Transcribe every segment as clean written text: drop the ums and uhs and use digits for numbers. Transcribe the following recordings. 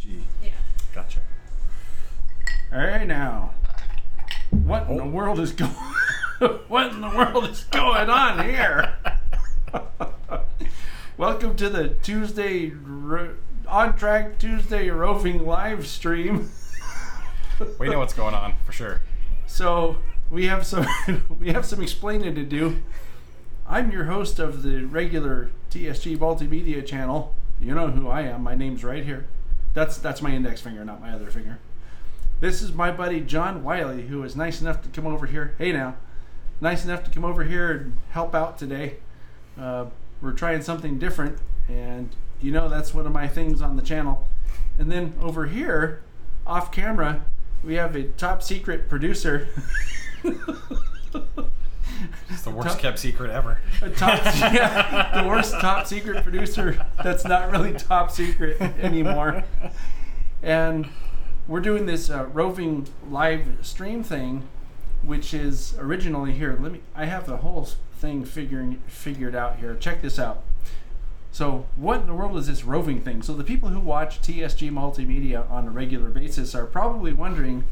TSG. Yeah. Gotcha. All right, now, what in the world is going? What in the world is going on here? Welcome to the Tuesday On Track Tuesday Roving live stream. We know what's going on for sure. So we have some explaining to do. I'm your host of the regular TSG Multimedia channel. You know who I am. My name's right here. That's my index finger, not my other finger. This is my buddy John Wiley, who is nice enough to come over here. Hey now, nice enough to come over here and help out today. We're trying something different, and you know that's one of my things on the channel. And then over here, off camera, we have a top secret producer. It's the worst kept secret ever. The worst top secret producer that's not really top secret anymore. And we're doing this roving live stream thing, which is originally here. I have the whole thing figured out here. Check this out. So what in the world is this roving thing? So the people who watch TSG Multimedia on a regular basis are probably wondering,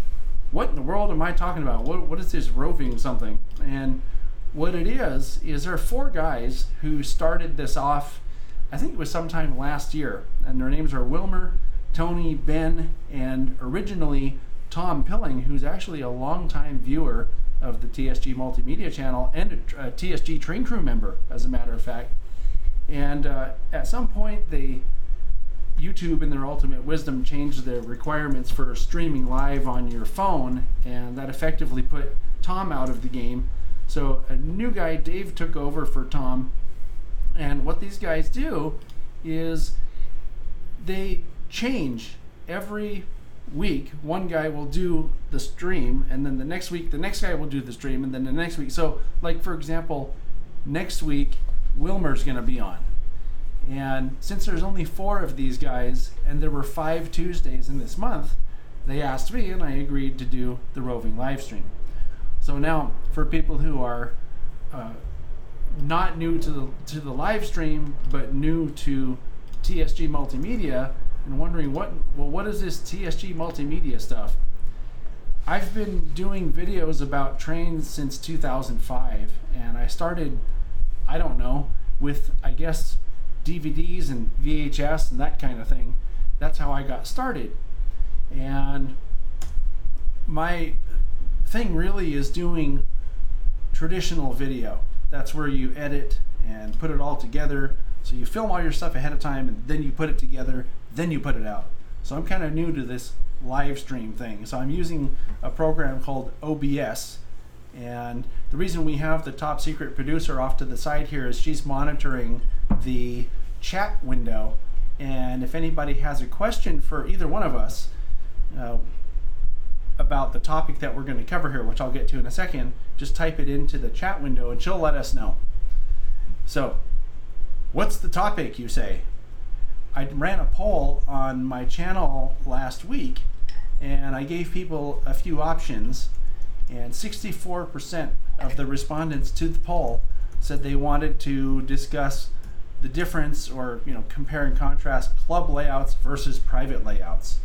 what in the world am I talking about? What is this roving something? And what it is there are four guys who started this off, I think it was sometime last year, and their names are Wilmer, Tony, Ben, and originally Tom Pilling, who's actually a longtime viewer of the TSG Multimedia channel and a TSG train crew member, as a matter of fact. And at some point, YouTube, in their ultimate wisdom, changed their requirements for streaming live on your phone, and that effectively put Tom out of the game. So a new guy, Dave, took over for Tom, and what these guys do is they change every week. One guy will do the stream, and then the next week the next guy will do the stream, and then the next week. So like, for example, next week Wilmer's going to be on, and since there's only 4 of these guys and there were 5 Tuesdays in this month, they asked me and I agreed to do the roving live stream. So now for people who are not new to the live stream but new to TSG Multimedia and wondering what is this TSG Multimedia stuff? I've been doing videos about trains since 2005, and I started, I don't know, with, I guess, DVDs and VHS and that kind of thing. That's how I got started. And my thing really is doing traditional video. That's where you edit and put it all together. So you film all your stuff ahead of time, and then you put it together, then you put it out. So I'm kind of new to this live stream thing. So I'm using a program called OBS. And the reason we have the top secret producer off to the side here is she's monitoring the chat window. And if anybody has a question for either one of us about the topic that we're going to cover here, which I'll get to in a second, just type it into the chat window and she'll let us know. So, what's the topic, you say? I ran a poll on my channel last week, and I gave people a few options, and 64% of the respondents to the poll said they wanted to discuss the difference, or compare and contrast club layouts versus private layouts.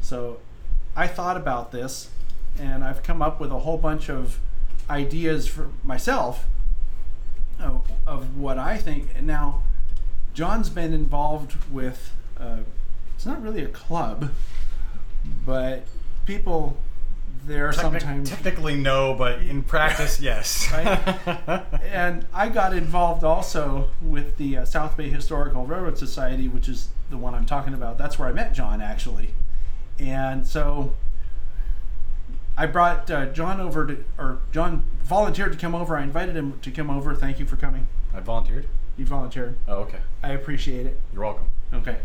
So I thought about this, and I've come up with a whole bunch of ideas for myself of what I think. And now John's been involved with, it's not really a club, but people there sometimes... Technically no, but in practice, yes. Right? And I got involved also with the South Bay Historical Railroad Society, which is the one I'm talking about. That's where I met John, actually. And so I brought John over John volunteered to come over. I invited him to come over. Thank you for coming. I volunteered? You volunteered. Oh, okay. I appreciate it. You're welcome. Okay.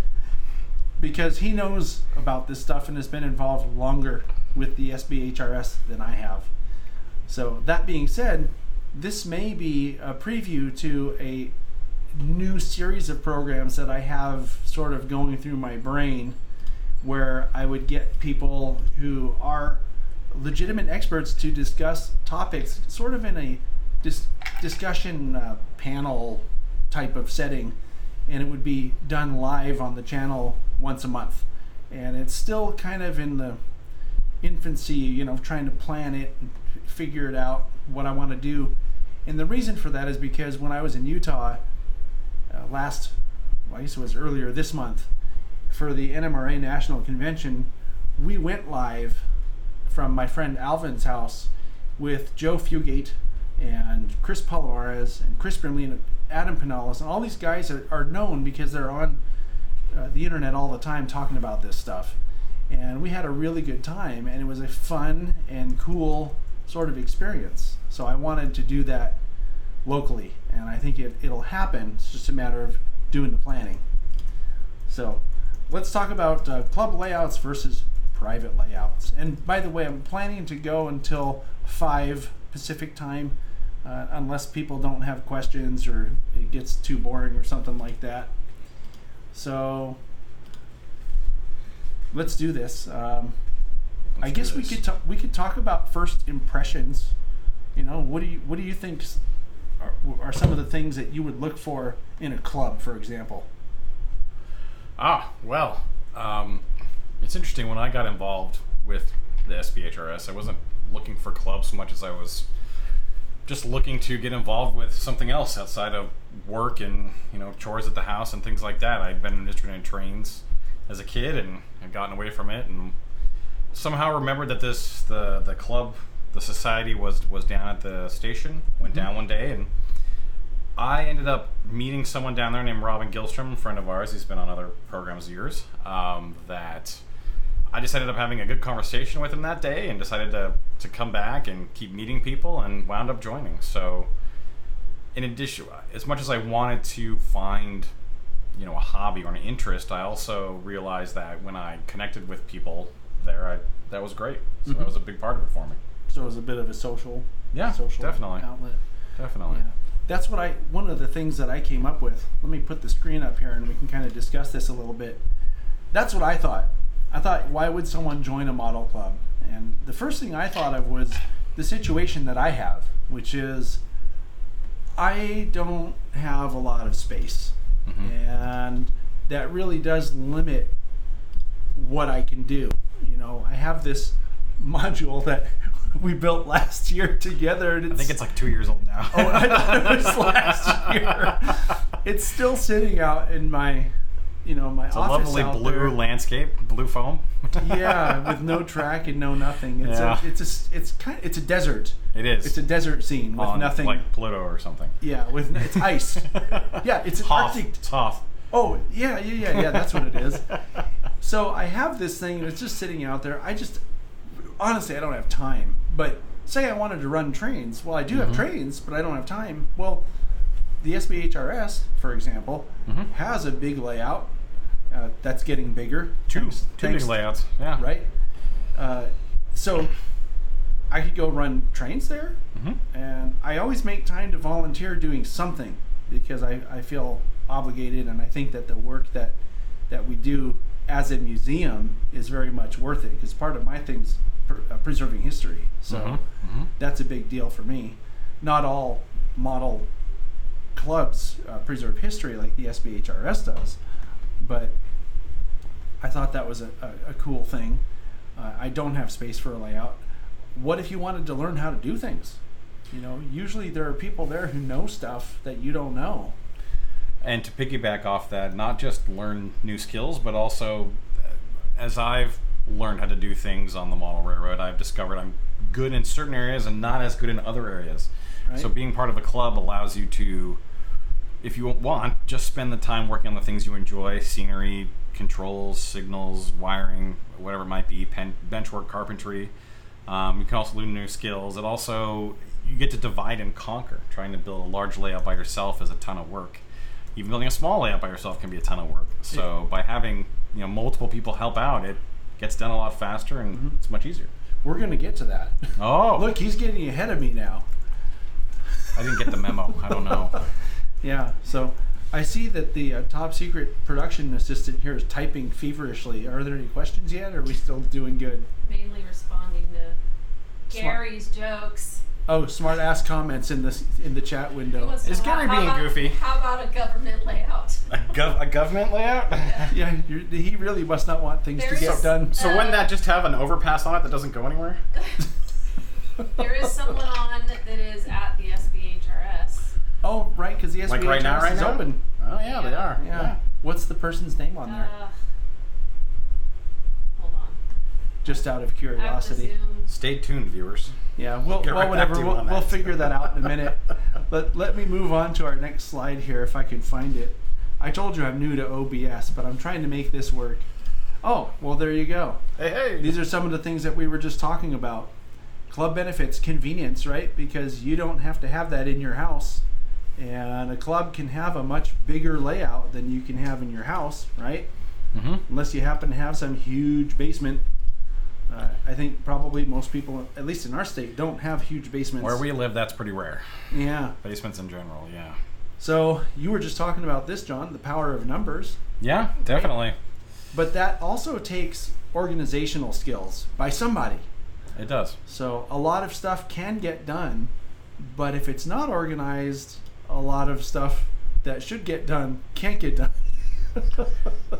Because he knows about this stuff and has been involved longer with the SBHRS than I have. So that being said, this may be a preview to a new series of programs that I have sort of going through my brain, where I would get people who are legitimate experts to discuss topics sort of in a discussion panel type of setting, and it would be done live on the channel once a month. and it's still kind of in the infancy, you know, trying to plan it and figure it out, what I want to do. And the reason for that is because when I was in Utah I guess it was earlier this month, for the NMRA National Convention, we went live from my friend Alvin's house with Joe Fugate and Chris Palomares and Chris Brimley and Adam Pinellas, and all these guys are known because they're on the internet all the time talking about this stuff. And we had a really good time, and it was a fun and cool sort of experience. So I wanted to do that locally, and I think it'll happen. It's just a matter of doing the planning. So let's talk about club layouts versus private layouts. And by the way, I'm planning to go until 5 Pacific time, unless people don't have questions or it gets too boring or something like that. So let's do this. I guess we could talk about first impressions. You know, what do you think are some of the things that you would look for in a club, for example? Well, it's interesting. When I got involved with the SBHRS, I wasn't looking for clubs so much as I was just looking to get involved with something else outside of work and, you know, chores at the house and things like that. I'd been interested in trains as a kid and had gotten away from it, and somehow remembered that the club, the society was down at the station. Went down one day, and I ended up meeting someone down there named Roving, a friend of ours. He's been on other programs years. That I just ended up having a good conversation with him that day, and decided to come back and keep meeting people, and wound up joining. So, in addition, as much as I wanted to find, you know, a hobby or an interest, I also realized that when I connected with people there, that was great. So that was a big part of it for me. So it was a bit of a social definitely outlet. Definitely. Yeah. That's one of the things that I came up with. Let me put the screen up here and we can kind of discuss this a little bit. That's what I thought. I thought, why would someone join a model club? And the first thing I thought of was the situation that I have, which is I don't have a lot of space. And that really does limit what I can do. You know, I have this module that we built last year together. And I think it's like 2 years old now. Oh, I thought it was last year. It's still sitting out in my, my it's office. It's a lovely out blue there. landscape, blue foam. Yeah, with no track and no nothing. It's it's a desert. It is. It's a desert scene with nothing. Like Pluto or something. Yeah, it's ice. Yeah, it's an Arctic. It's Hoth. Oh, yeah, that's what it is. So I have this thing, and it's just sitting out there. Honestly, I don't have time. But say I wanted to run trains. Well, I do have trains, but I don't have time. Well, the SBHRS, for example, has a big layout that's getting bigger. Two big layouts, yeah. Right? So I could go run trains there, and I always make time to volunteer doing something because I feel obligated, and I think that the work that we do as a museum is very much worth it, because part of my thing's preserving history. So that's a big deal for me. Not all model clubs preserve history like the SBHRS does, but I thought that was a cool thing. I don't have space for a layout. What if you wanted to learn how to do things? Usually there are people there who know stuff that you don't know. And to piggyback off that, not just learn new skills, but also, as I've learned how to do things on the model railroad, I've discovered I'm good in certain areas and not as good in other areas. Right. So being part of a club allows you to, if you want, just spend the time working on the things you enjoy: scenery, controls, signals, wiring, whatever it might be, benchwork, carpentry. You can also learn new skills. It also, you get to divide and conquer. Trying to build a large layout by yourself is a ton of work. Even building a small layout by yourself can be a ton of work. So by having multiple people help out, it gets done a lot faster, and it's much easier. We're going to get to that. Oh, look, he's getting ahead of me now. I didn't get the memo. I don't know. Yeah, so I see that the top secret production assistant here is typing feverishly. Are there any questions yet, or are we still doing good? Mainly responding to Gary's jokes. Oh, smart ass comments in the chat window. Is Gary being goofy? How about a government layout? A government layout? Yeah, he really must not want things to get done. So wouldn't that just have an overpass on it that doesn't go anywhere? There is someone on that is at the SBHRS. Oh, right, because the SBHRS Like right now, is open. Oh yeah, they are. Yeah. What's the person's name on there? Hold on. Just out of I have to curiosity. zoom. Stay tuned, viewers. Yeah, well, Get right whatever. back to you on We'll that. figure that out in a minute. Let me move on to our next slide here, if I can find it. I told you I'm new to OBS, but I'm trying to make this work. Oh, well, there you go. Hey. These are some of the things that we were just talking about. Club benefits, convenience, right? Because you don't have to have that in your house. And a club can have a much bigger layout than you can have in your house, right? Mm-hmm. Unless you happen to have some huge basement. I think probably most people, at least in our state, don't have huge basements. Where we live, that's pretty rare. Yeah. Basements in general, yeah. So you were just talking about this, John, the power of numbers. Yeah, definitely. But that also takes organizational skills by somebody. It does. So a lot of stuff can get done, but if it's not organized, a lot of stuff that should get done can't get done.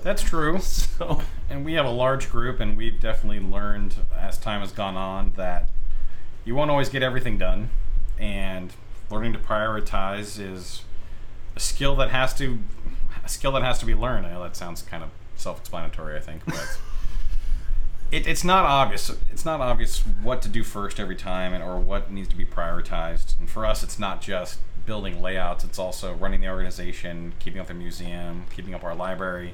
That's true. So, and we have a large group, and we've definitely learned as time has gone on that you won't always get everything done, and learning to prioritize is a skill that has to be learned. I know that sounds kind of self-explanatory, I think, but it's not obvious. It's not obvious what to do first every time, or what needs to be prioritized. And for us, it's not just building layouts. It's also running the organization, keeping up the museum, keeping up our library,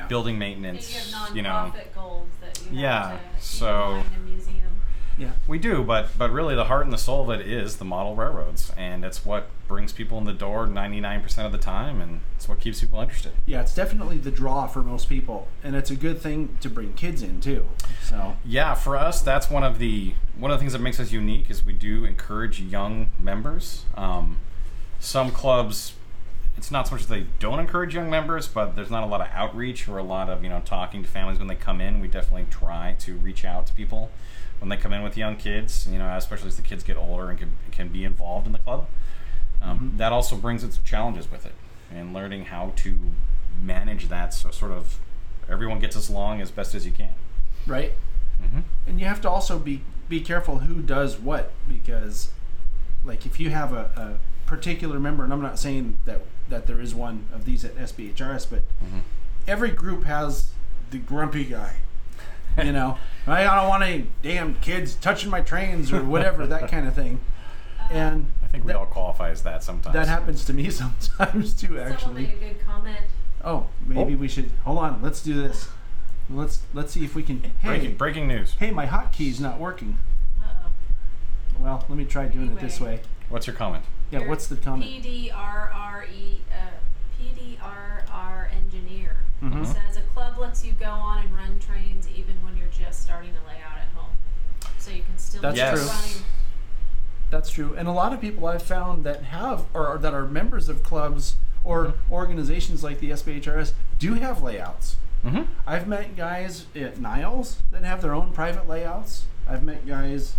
building maintenance. And you have nonprofit goals that you have to so keep in mind in a museum. yeah. we do, but really the heart and the soul of it is the model railroads, and it's what brings people in the door 99% of the time, and it's what keeps people interested. Yeah, it's definitely the draw for most people, and it's a good thing to bring kids in too. So Yeah, for us, that's one of the things that makes us unique is we do encourage young members. Some clubs, it's not so much that they don't encourage young members, but there's not a lot of outreach or a lot of talking to families when they come in. We definitely try to reach out to people when they come in with young kids, especially as the kids get older and can be involved in the club. That also brings its challenges with it, and learning how to manage that so sort of everyone gets as along as best as you can. right. Mm-hmm. And you have to also be careful who does what, because like if you have a particular member, and I'm not saying that there is one of these at SBHRS, but every group has the grumpy guy. I don't want any damn kids touching my trains or whatever, that kind of thing. And I think we all qualify as that sometimes. that happens to me sometimes too, Someone actually. made a good comment. Oh, maybe we should hold on. Let's do this. Let's see if we can. Hey, Breaking news. hey, my hotkey's not working. Uh-oh. Well, let me try doing it this way. What's your comment? Yeah, what's the comment? PDRR engineer says a club lets you go on and run trains even when you're just starting to lay out at home, so you can still That's keep true. running. That's true. And a lot of people I've found that have or that are members of clubs or organizations like the SBHRS do have layouts. Mm-hmm. I've met guys at Niles that have their own private layouts. I've met guys.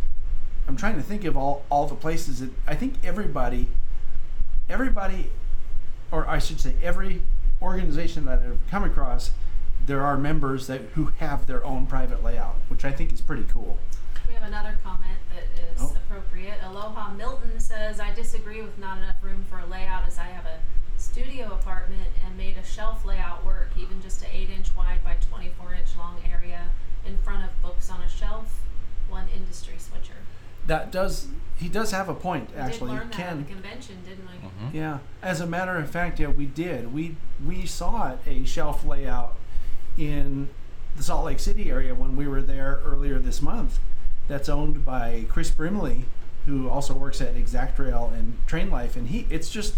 I'm trying to think of all the places that I think everybody, or I should say every organization that I've come across, there are members who have their own private layout, which I think is pretty cool. We have another comment that is appropriate. Aloha Milton says, I disagree with not enough room for a layout, as I have a studio apartment and made a shelf layout work, even just an 8-inch wide by 24-inch long area in front of books on a shelf, one industry switcher. He does have a point, actually. We did learn that at the convention, didn't we? Mm-hmm. Yeah. As a matter of fact, yeah, we did. We saw a shelf layout in the Salt Lake City area when we were there earlier this month. That's owned by Chris Brimley, who also works at Exact Rail and Train Life, and it's just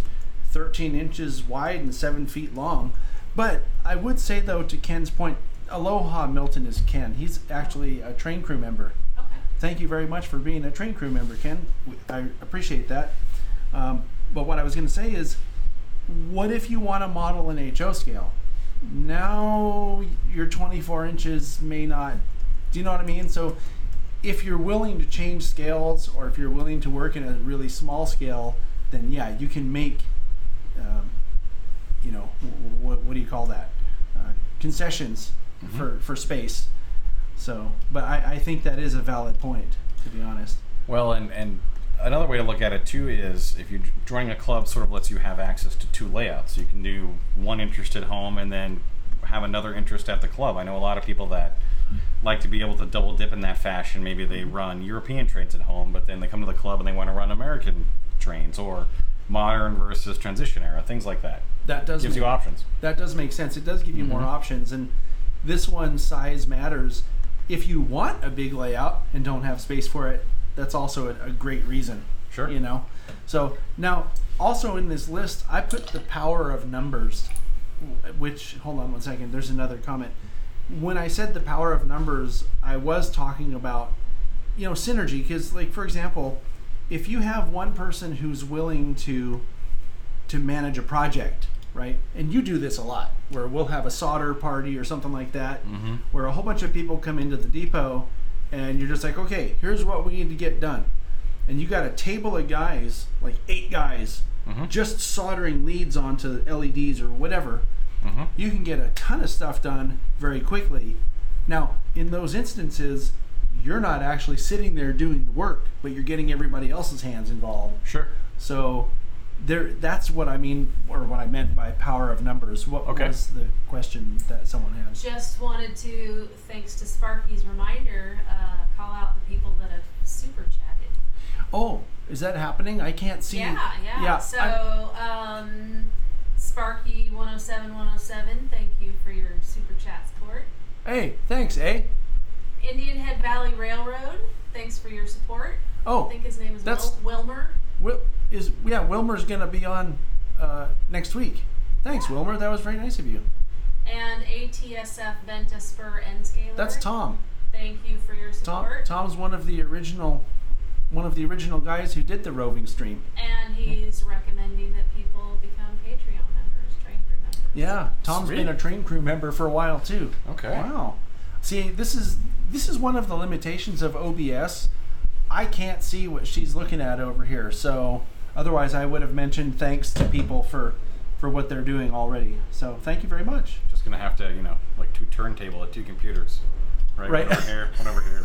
13 inches wide and 7 feet long. But I would say, though, to Ken's point, Aloha Milton is Ken. He's actually a train crew member. Okay. Thank you very much for being a train crew member, Ken. I appreciate that. But what I was going to say is, what if you want to model an HO scale? Now your 24 inches may not, do you know what I mean? So if you're willing to change scales, or if you're willing to work in a really small scale, then yeah, you can make, what do you call that? Concessions for space. So, but I think that is a valid point, to be honest. Well, and another way to look at it too is if you're joining a club, sort of lets you have access to 2 layouts. You can do one interest at home and then have another interest at the club. I know a lot of people that like to be able to double dip in that fashion. Maybe they run European trains at home, but then they come to the club and they want to run American trains, or modern versus transition era, things like that. That does gives you options. That does make sense. It does give you more options, and this one, size matters. If you want a big layout and don't have space for it, that's also a great reason. Sure. So now, also in this list, I put the power of numbers, which, hold on one second, there's another comment. When I said the power of numbers, I was talking about, synergy, because, like, for example, if you have one person who's willing to manage a project, right? And you do this a lot, where we'll have a solder party or something like that, where a whole bunch of people come into the depot, and you're just like, okay, here's what we need to get done. And you got a table of guys, like 8 guys, just soldering leads onto LEDs or whatever. You can get a ton of stuff done very quickly. Now, in those instances, you're not actually sitting there doing the work, but you're getting everybody else's hands involved. Sure. So that's what I mean, or what I meant by power of numbers. What was the question that someone has? Just wanted to, thanks to Sparky's reminder, call out the people that have super chatted. Oh, is that happening? I can't see. Yeah. So, Sparky 107, thank you for your super chat support. Hey, thanks, Indian Head Valley Railroad, thanks for your support. Oh, I think his name is Wilmer. Wilmer's gonna be on next week. Thanks, Wilmer. That was very nice of you. And ATSF Venta Spur N Scaler. That's Tom. Thank you for your support. Tom's one of the original guys who did the Roving stream. And he's recommending that people become Patreon members, train crew members. Yeah, Tom's been a train crew member for a while too. Okay. Wow. See, this is one of the limitations of OBS. I can't see what she's looking at over here, so otherwise I would have mentioned thanks to people for what they're doing already. So thank you very much. Just gonna have to, like 2 turntable at 2 computers. Right. One over here.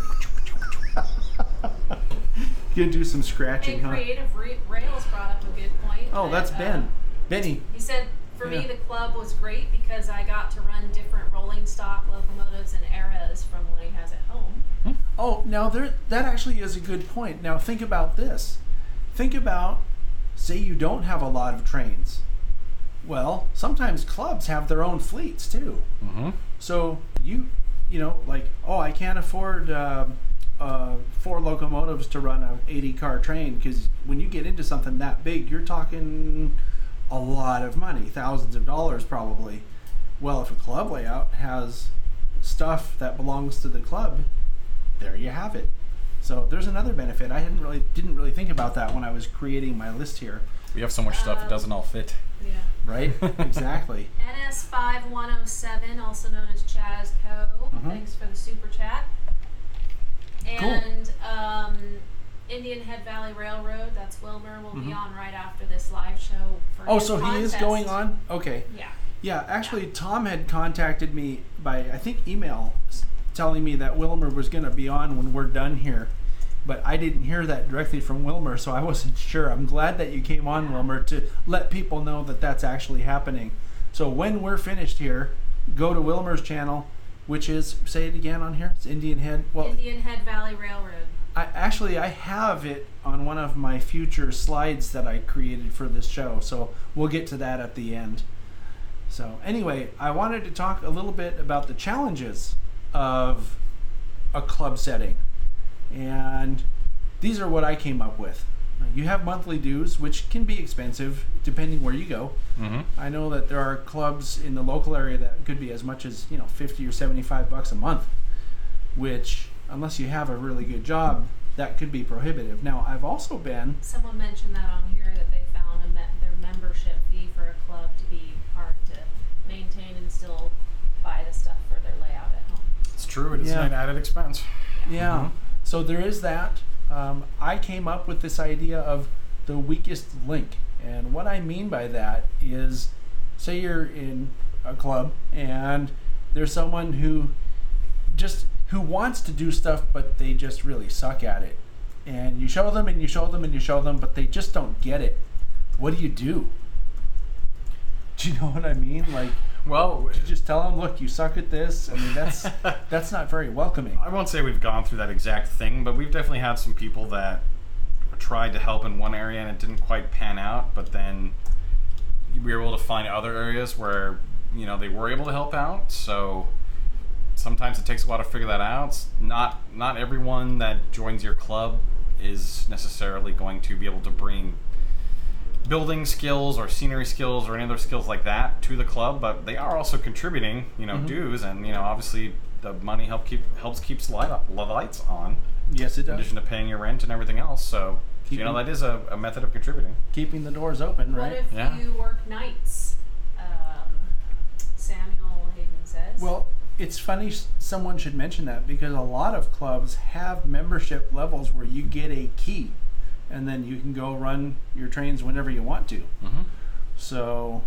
You can do some scratching, huh? Creative Rails brought up a good point. Oh, that's Benny. He said, for me, the club was great because I got to run different rolling stock locomotives and eras from what he has at home. Oh, now that actually is a good point. Now think about this. Think about, say you don't have a lot of trains. Well, sometimes clubs have their own fleets too. So I can't afford 4 locomotives to run a 80-car train, because when you get into something that big, you're talking a lot of money, thousands of dollars probably. Well, if a club layout has stuff that belongs to the club, there you have it. So there's another benefit. I didn't really think about that when I was creating my list here. We have so much stuff it doesn't all fit. Yeah. Right? Exactly. NS5107, also known as Chaz Co. Thanks for the super chat. And Indian Head Valley Railroad, that's Wilmer, will be on right after this live show for his so contest. He is going on? Okay. Yeah, actually, Tom had contacted me by, I think, email, telling me that Wilmer was going to be on when we're done here. But I didn't hear that directly from Wilmer, so I wasn't sure. I'm glad that you came on, Wilmer, to let people know that that's actually happening. So when we're finished here, go to Wilmer's channel, which is, say it again on here, it's Indian Head. Indian Head Valley Railroad. I have it on one of my future slides that I created for this show, so we'll get to that at the end. So anyway, I wanted to talk a little bit about the challenges of a club setting. And these are what I came up with. You have monthly dues, which can be expensive depending where you go. I know that there are clubs in the local area that could be as much as $50 or $75 a month, which, unless you have a really good job, that could be prohibitive. Now, I've also been... Someone mentioned that on here, that they found their membership fee for a club to be hard to maintain and still buy the stuff for their layout at home. It's true. It is an added expense. Yeah. So there is that. I came up with this idea of the weakest link. And what I mean by that is, say you're in a club and there's someone who wants to do stuff, but they just really suck at it. And you show them and you show them and you show them, but they just don't get it. What do you do? Do you know what I mean? Like, well, you just tell them, look, you suck at this. I mean, that's not very welcoming. I won't say we've gone through that exact thing, but we've definitely had some people that tried to help in one area and it didn't quite pan out, but then we were able to find other areas where, you know, they were able to help out. So sometimes it takes a while to figure that out. Not everyone that joins your club is necessarily going to be able to bring building skills or scenery skills or any other skills like that to the club, but they are also contributing, you know, dues, and, you know, obviously the money helps keep the lights on. Yes, it does. In addition to paying your rent and everything else, so you know, that is a method of contributing. Keeping the doors open, right? What if you work nights? Samuel Hayden says. Well, it's funny someone should mention that, because a lot of clubs have membership levels where you get a key and then you can go run your trains whenever you want to. Mm-hmm. So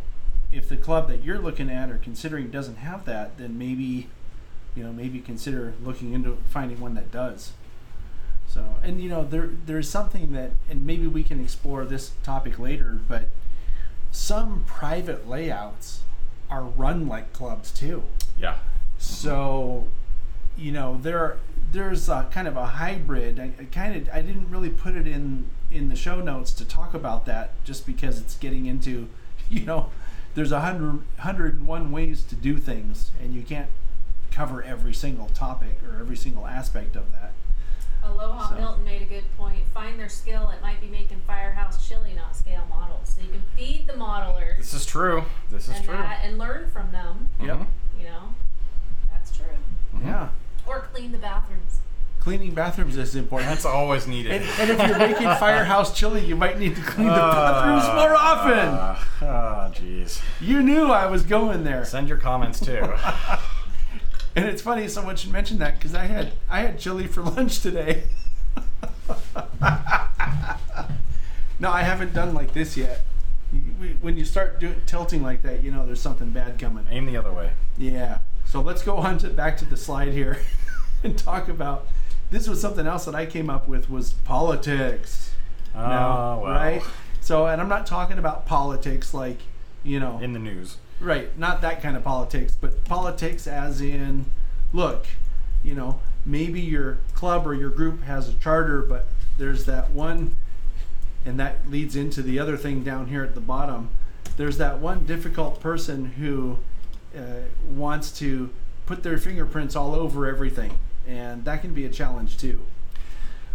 if the club that you're looking at or considering doesn't have that, then maybe consider looking into finding one that does. So, and you know, there's something that, and maybe we can explore this topic later, but some private layouts are run like clubs too. Yeah. So, you know, there's a kind of a hybrid. I didn't really put it in the show notes to talk about that, just because it's getting into, you know, there's 101 ways to do things, and you can't cover every single topic or every single aspect of that. Aloha Milton made a good point. Find their skill. It might be making Firehouse chili, not scale models. So you can feed the modelers. This is true. And learn from them. Yep. You know, that's true. Mm-hmm. Yeah. Or clean the bathrooms. Cleaning bathrooms is important. That's always needed. And if you're making Firehouse chili, you might need to clean the bathrooms more often. Oh, jeez. You knew I was going there. Send your comments too. And it's funny someone should mention that, because I had chili for lunch today. No, I haven't done like this yet. When you start tilting like that, you know there's something bad coming. Aim the other way. Yeah. So let's go on back to the slide here and talk about, this was something else that I came up with, was politics. Oh, wow. Right? So, and I'm not talking about politics like, you know, in the news. Right, not that kind of politics, but politics as in, look, you know, maybe your club or your group has a charter, but there's that one, and that leads into the other thing down here at the bottom. There's that one difficult person who wants to put their fingerprints all over everything, and that can be a challenge too.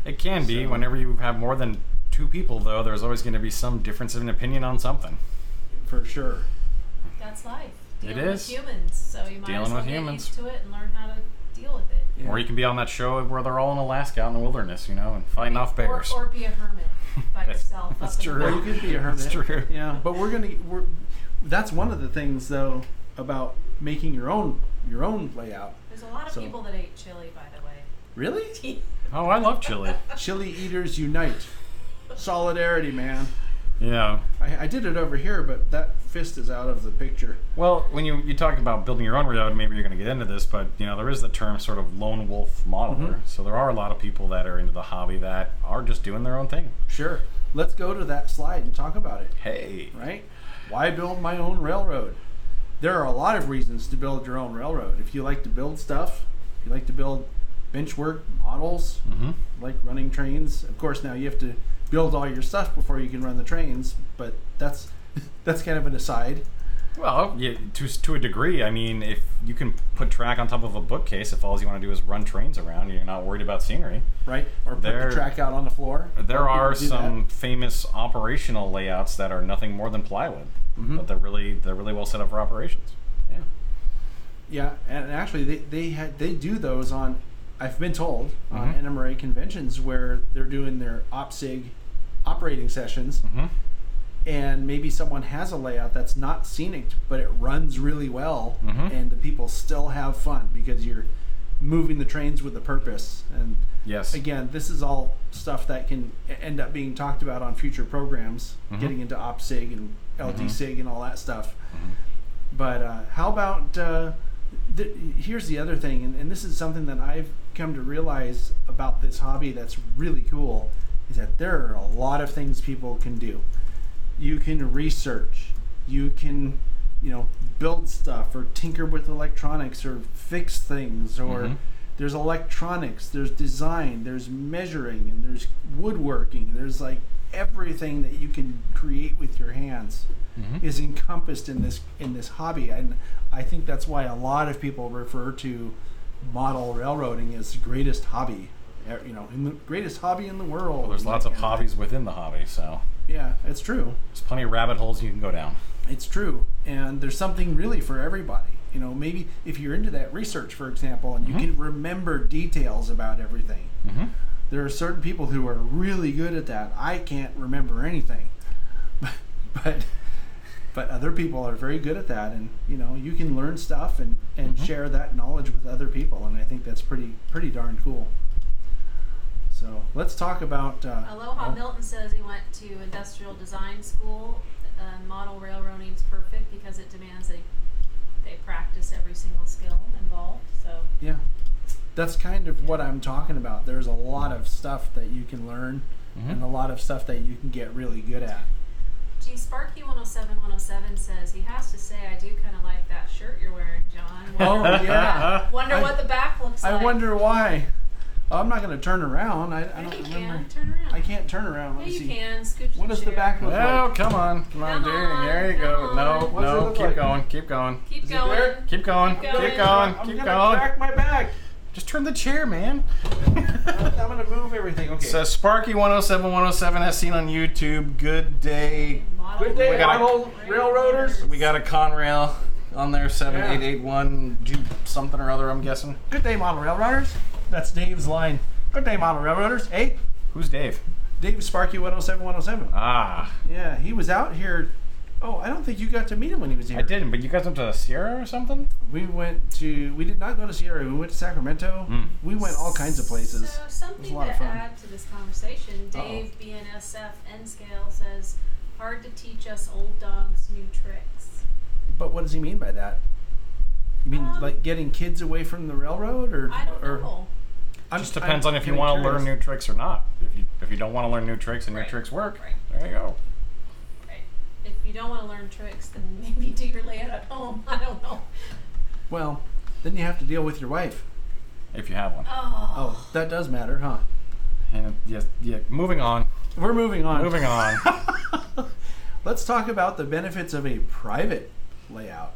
It can be. Whenever you have more than two people, though, there's always going to be some difference of an opinion on something. For sure. That's life. It is. With humans, so you might as well get used to it and learn how to deal with it. Yeah. Or you can be on that show where they're all in Alaska out in the wilderness, you know, and fighting off bears. Or be a hermit by yourself. That's up true. In the Well, you could be a hermit. That's true. Yeah, but that's one of the things though about making your own layout. There's a lot of people that ate chili, by the way. Really? Oh, I love chili. Chili eaters unite. Solidarity, man. Yeah. I did it over here, but that fist is out of the picture. Well, when you talk about building your own layout, maybe you're going to get into this, but you know there is the term sort of lone wolf modeler. Mm-hmm. So there are a lot of people that are into the hobby that are just doing their own thing. Sure. Let's go to that slide and talk about it. Hey. Right? Why build my own railroad? There are a lot of reasons to build your own railroad. If you like to build stuff, if you like to build bench work, models, like running trains. Of course, now you have to build all your stuff before you can run the trains, but that's kind of an aside. Well, yeah, to a degree. I mean, if you can put track on top of a bookcase, if all you want to do is run trains around, and you're not worried about scenery. Right? Or put the track out on the floor. There are some famous operational layouts that are nothing more than plywood, but they're really well set up for operations. Yeah. Yeah, and actually they do those on, I've been told, on NMRA conventions where they're doing their OPSIG operating sessions, and maybe someone has a layout that's not scenic, but it runs really well, and the people still have fun because you're moving the trains with a purpose. And Yes. again, this is all stuff that can end up being talked about on future programs, getting into OPSIG and LDSIG and all that stuff. But how about, here's the other thing, and this is something that I've come to realize about this hobby that's really cool, is that there are a lot of things people can do. You can research, you can, build stuff or tinker with electronics or fix things, or there's electronics, there's design, there's measuring, and there's woodworking. There's like everything that you can create with your hands is encompassed in this hobby. And I think that's why a lot of people refer to model railroading as the greatest hobby, in the greatest hobby in the world. Well, there's lots of hobbies within the hobby, so yeah, it's true. there's plenty of rabbit holes you can go down. It's true, and there's something really for everybody. Maybe if you're into that research, for example, and you can remember details about everything. There are certain people who are really good at that. I can't remember anything, but other people are very good at that, and you can learn stuff and share that knowledge with other people, and I think that's pretty darn cool. So let's talk about. Aloha Milton says he went to industrial design school. Model railroading is perfect because it demands they practice every single skill involved. So yeah, that's kind of what I'm talking about. There's a lot of stuff that you can learn, and a lot of stuff that you can get really good at. Gee, Sparky 107 says he has to say, I do kind of like that shirt you're wearing, John. Oh yeah. Wonder what the back looks like. I wonder why. Oh, I'm not going to turn around. I don't you remember. can turn around. I can't turn around. Let Yeah, me you see. can. Scooch What does the back look Oh, like? come on, Come dear. on, There you go. come on. No, What does it look keep like? going, keep going, Keep Is it going. there? keep going, Keep keep going. going, I'm keep going to going. crack my back. Just turn the chair, man. I'm going to move everything. Okay. So Sparky 107 has seen on YouTube. Good day. Model Good day, We got a- model railroaders. We got a Conrail on there, 7881 Jeep something or other, I'm guessing. Good day, model railroaders. That's Dave's line. Good day, model railroaders. Hey, Who's Dave? Dave Sparky 107. Ah, Yeah, he was out here. Oh, I don't think you got to meet him when he was here. I didn't, but you guys went to Sierra or something? We did not go to Sierra. We went to Sacramento. We went all kinds of places. So It was something a lot to of fun. add to this conversation, Dave BNSF N scale says, hard to teach us old dogs new tricks. But what does he mean by that? You mean like getting kids away from the railroad, or I don't know. It just depends on if you want to learn new tricks or not. If you don't want to learn new tricks and new Right. tricks work, Right. there you go. Right. If you don't want to learn tricks, then maybe do your layout at home. I don't know. Well, then you have to deal with your wife. If you have one. Oh, that does matter, huh? And yeah. Moving on. We're moving on. Moving on. Let's talk about the benefits of a private layout.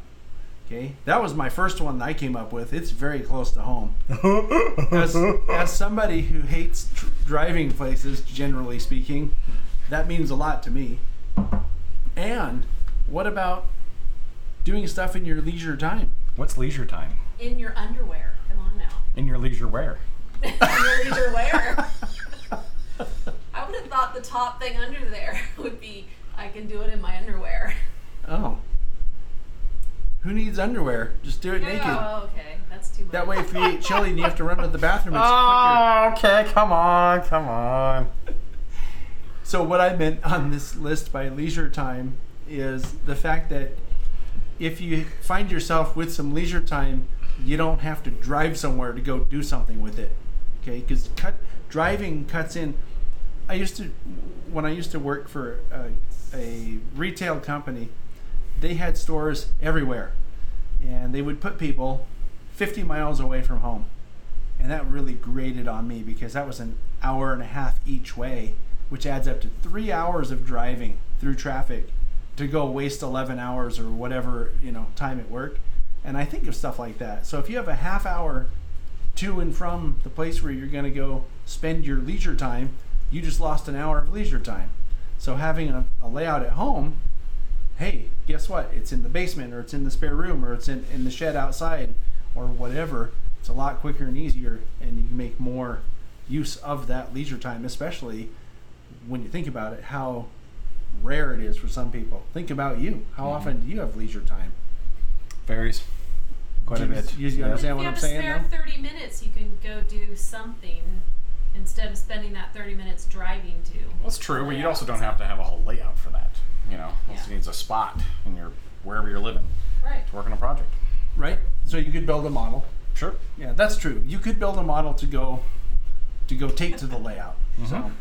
Okay, that was my first one that I came up with. It's very close to home. As somebody who hates driving places, generally speaking, that means a lot to me. And what about doing stuff in your leisure time? What's leisure time? In your underwear. Come on now. In your leisure wear. In your leisure wear. I would have thought the top thing under there would be, I can do it in my underwear. Oh. Who needs underwear? Just do it naked. Oh, okay. That's too much. That way, if you eat chili and you have to run to the bathroom, it's quicker. Oh, okay. Come on. So what I meant on this list by leisure time is the fact that if you find yourself with some leisure time, you don't have to drive somewhere to go do something with it. Okay, because driving cuts in. When I used to work for a retail company, they had stores everywhere, and they would put people 50 miles away from home, and that really grated on me because that was an hour and a half each way, which adds up to 3 hours of driving through traffic to go waste 11 hours or whatever time at work. And I think of stuff like that. So if you have a half hour to and from the place where you're going to go spend your leisure time, you just lost an hour of leisure time. So having a layout at home, hey, guess what? It's in the basement, or it's in the spare room, or it's in the shed outside, or whatever. It's a lot quicker and easier, and you can make more use of that leisure time, especially when you think about it, how rare it is for some people. Think about you. How often do you have leisure time? Varies. quite a bit. You understand what I'm saying? If you have a spare 30 minutes, you can go do something instead of spending that 30 minutes driving to. That's true, but you also don't have to have a whole layout for that. You know, it just needs a spot in your wherever you're living to work on a project. Right. So you could build a model. Sure. Yeah, that's true. You could build a model to go take to the layout. So,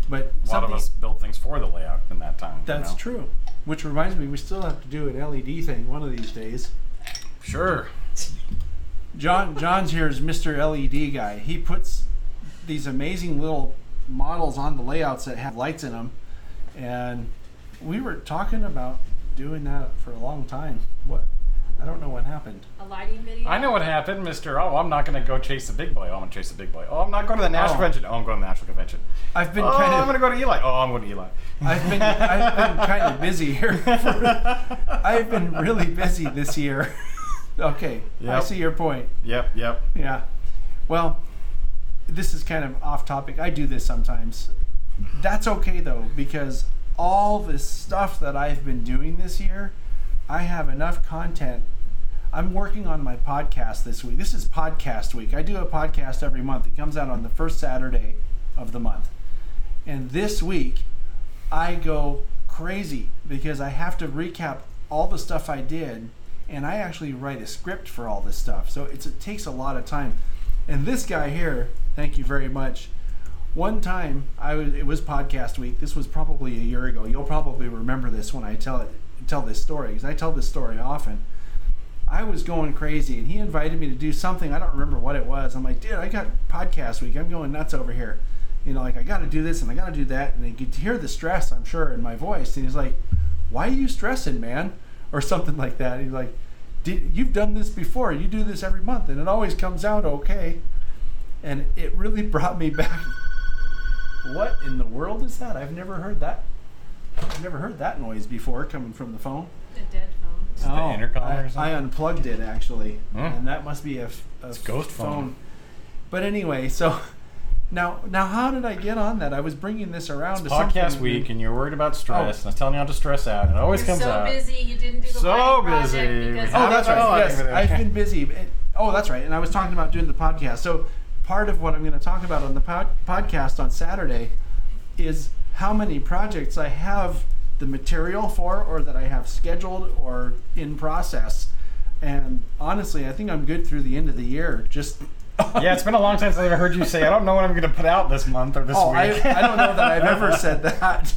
but a lot of us build things for the layout in that time. That's true. Which reminds me, we still have to do an LED thing one of these days. Sure. John's here is Mr. LED guy. He puts these amazing little models on the layouts that have lights in them, and we were talking about doing that for a long time. I don't know what happened. A lighting video? I know what happened, Mr. Oh, I'm not going to go chase the big boy. Oh, I'm going to chase the big boy. Oh, I'm not going to the national convention. Oh, I'm going to the national convention. I've been I'm going to go to Eli. Oh, I'm going to Eli. I've been kind of busy here. I've been really busy this year. Okay, I see your point. Yep. Yeah. Well, this is kind of off topic. I do this sometimes. That's okay though, because all this stuff that I've been doing this year, I have enough content. I'm working on my podcast this week. This is podcast week. I do a podcast every month. It comes out on the first Saturday of the month. And this week, I go crazy because I have to recap all the stuff I did, and I actually write a script for all this stuff. So it takes a lot of time. And this guy here, thank you very much. One time, it was podcast week. This was probably a year ago. You'll probably remember this when I tell this story, because I tell this story often. I was going crazy, and he invited me to do something. I don't remember what it was. I'm like, dude, I got podcast week. I'm going nuts over here. You know, like, I got to do this and I got to do that. And you could hear the stress, I'm sure, in my voice. And he's like, why are you stressing, man? Or something like that. And he's like, you've done this before. You do this every month, and it always comes out okay. And it really brought me back. What in the world is that? I've never heard that. I've never heard that noise before coming from the phone. A dead phone. Is it the intercom or something? I unplugged it actually, and that must be a ghost phone. But anyway, so now how did I get on that? I was bringing this around it's to podcast week, and you're worried about stress. And I was telling you how to stress out, and it always comes out. So busy, you didn't do the so project busy. because That's right. Yes, I've been busy. That's right. And I was talking about doing the podcast. So part of what I'm going to talk about on the podcast on Saturday is how many projects I have the material for, or that I have scheduled or in process. And honestly, I think I'm good through the end of the year. Yeah, it's been a long time since I've heard you say, I don't know what I'm going to put out this month or this week. I don't know that I've ever said that.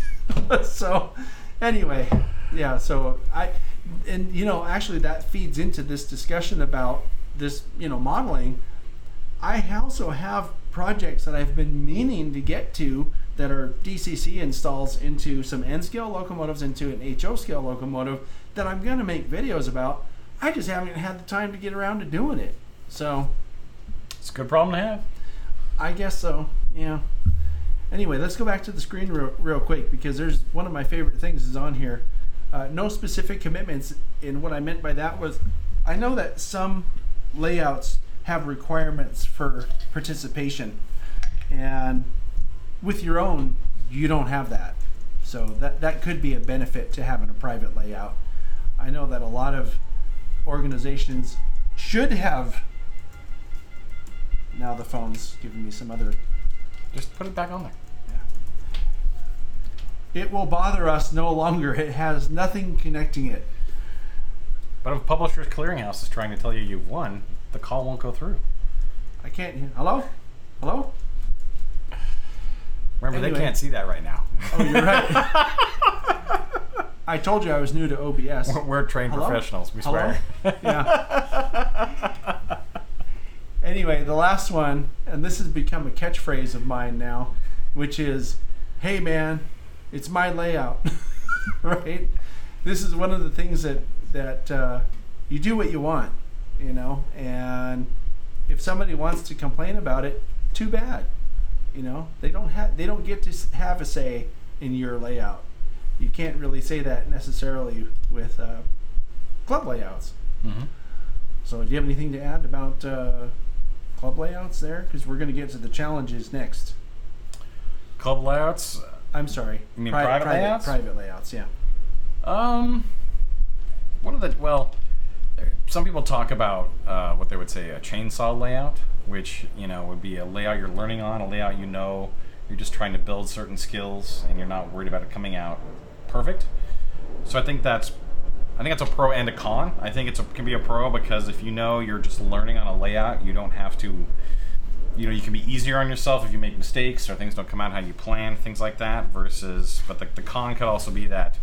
So anyway, yeah, so actually that feeds into this discussion about this, modeling. I also have projects that I've been meaning to get to that are DCC installs into some N-scale locomotives, into an HO scale locomotive that I'm going to make videos about. I just haven't had the time to get around to doing it. So it's a good problem to have. I guess so, yeah. Anyway, let's go back to the screen real quick, because there's one of my favorite things is on here. No specific commitments. And what I meant by that was, I know that some layouts have requirements for participation, and with your own, you don't have that. So that could be a benefit to having a private layout. I know that a lot of organizations should have. Now the phone's giving me some other. Just put it back on there. Yeah. It will bother us no longer. It has nothing connecting it. But if Publishers Clearinghouse is trying to tell you you've won, the call won't go through. I can't hear. Hello? Hello? Remember, They can't see that right now. Oh, you're right. I told you I was new to OBS. We're trained professionals. We swear. Yeah. Anyway, the last one, and this has become a catchphrase of mine now, which is, hey man, it's my layout. Right? This is one of the things that you do what you want, and if somebody wants to complain about it, too bad. They don't get to have a say in your layout. You can't really say that necessarily with club layouts. Mm-hmm. So do you have anything to add about club layouts there? Because we're going to get to the challenges next. Club layouts? I'm sorry. You mean private layouts? Private layouts, yeah. some people talk about what they would say a chainsaw layout, which would be a layout you're learning on, a layout you're just trying to build certain skills, and you're not worried about it coming out perfect. So I think that's a pro and a con. I think it can be a pro because if you're just learning on a layout, you don't have to. You can be easier on yourself if you make mistakes or things don't come out how you plan, things like that. But the con could also be that,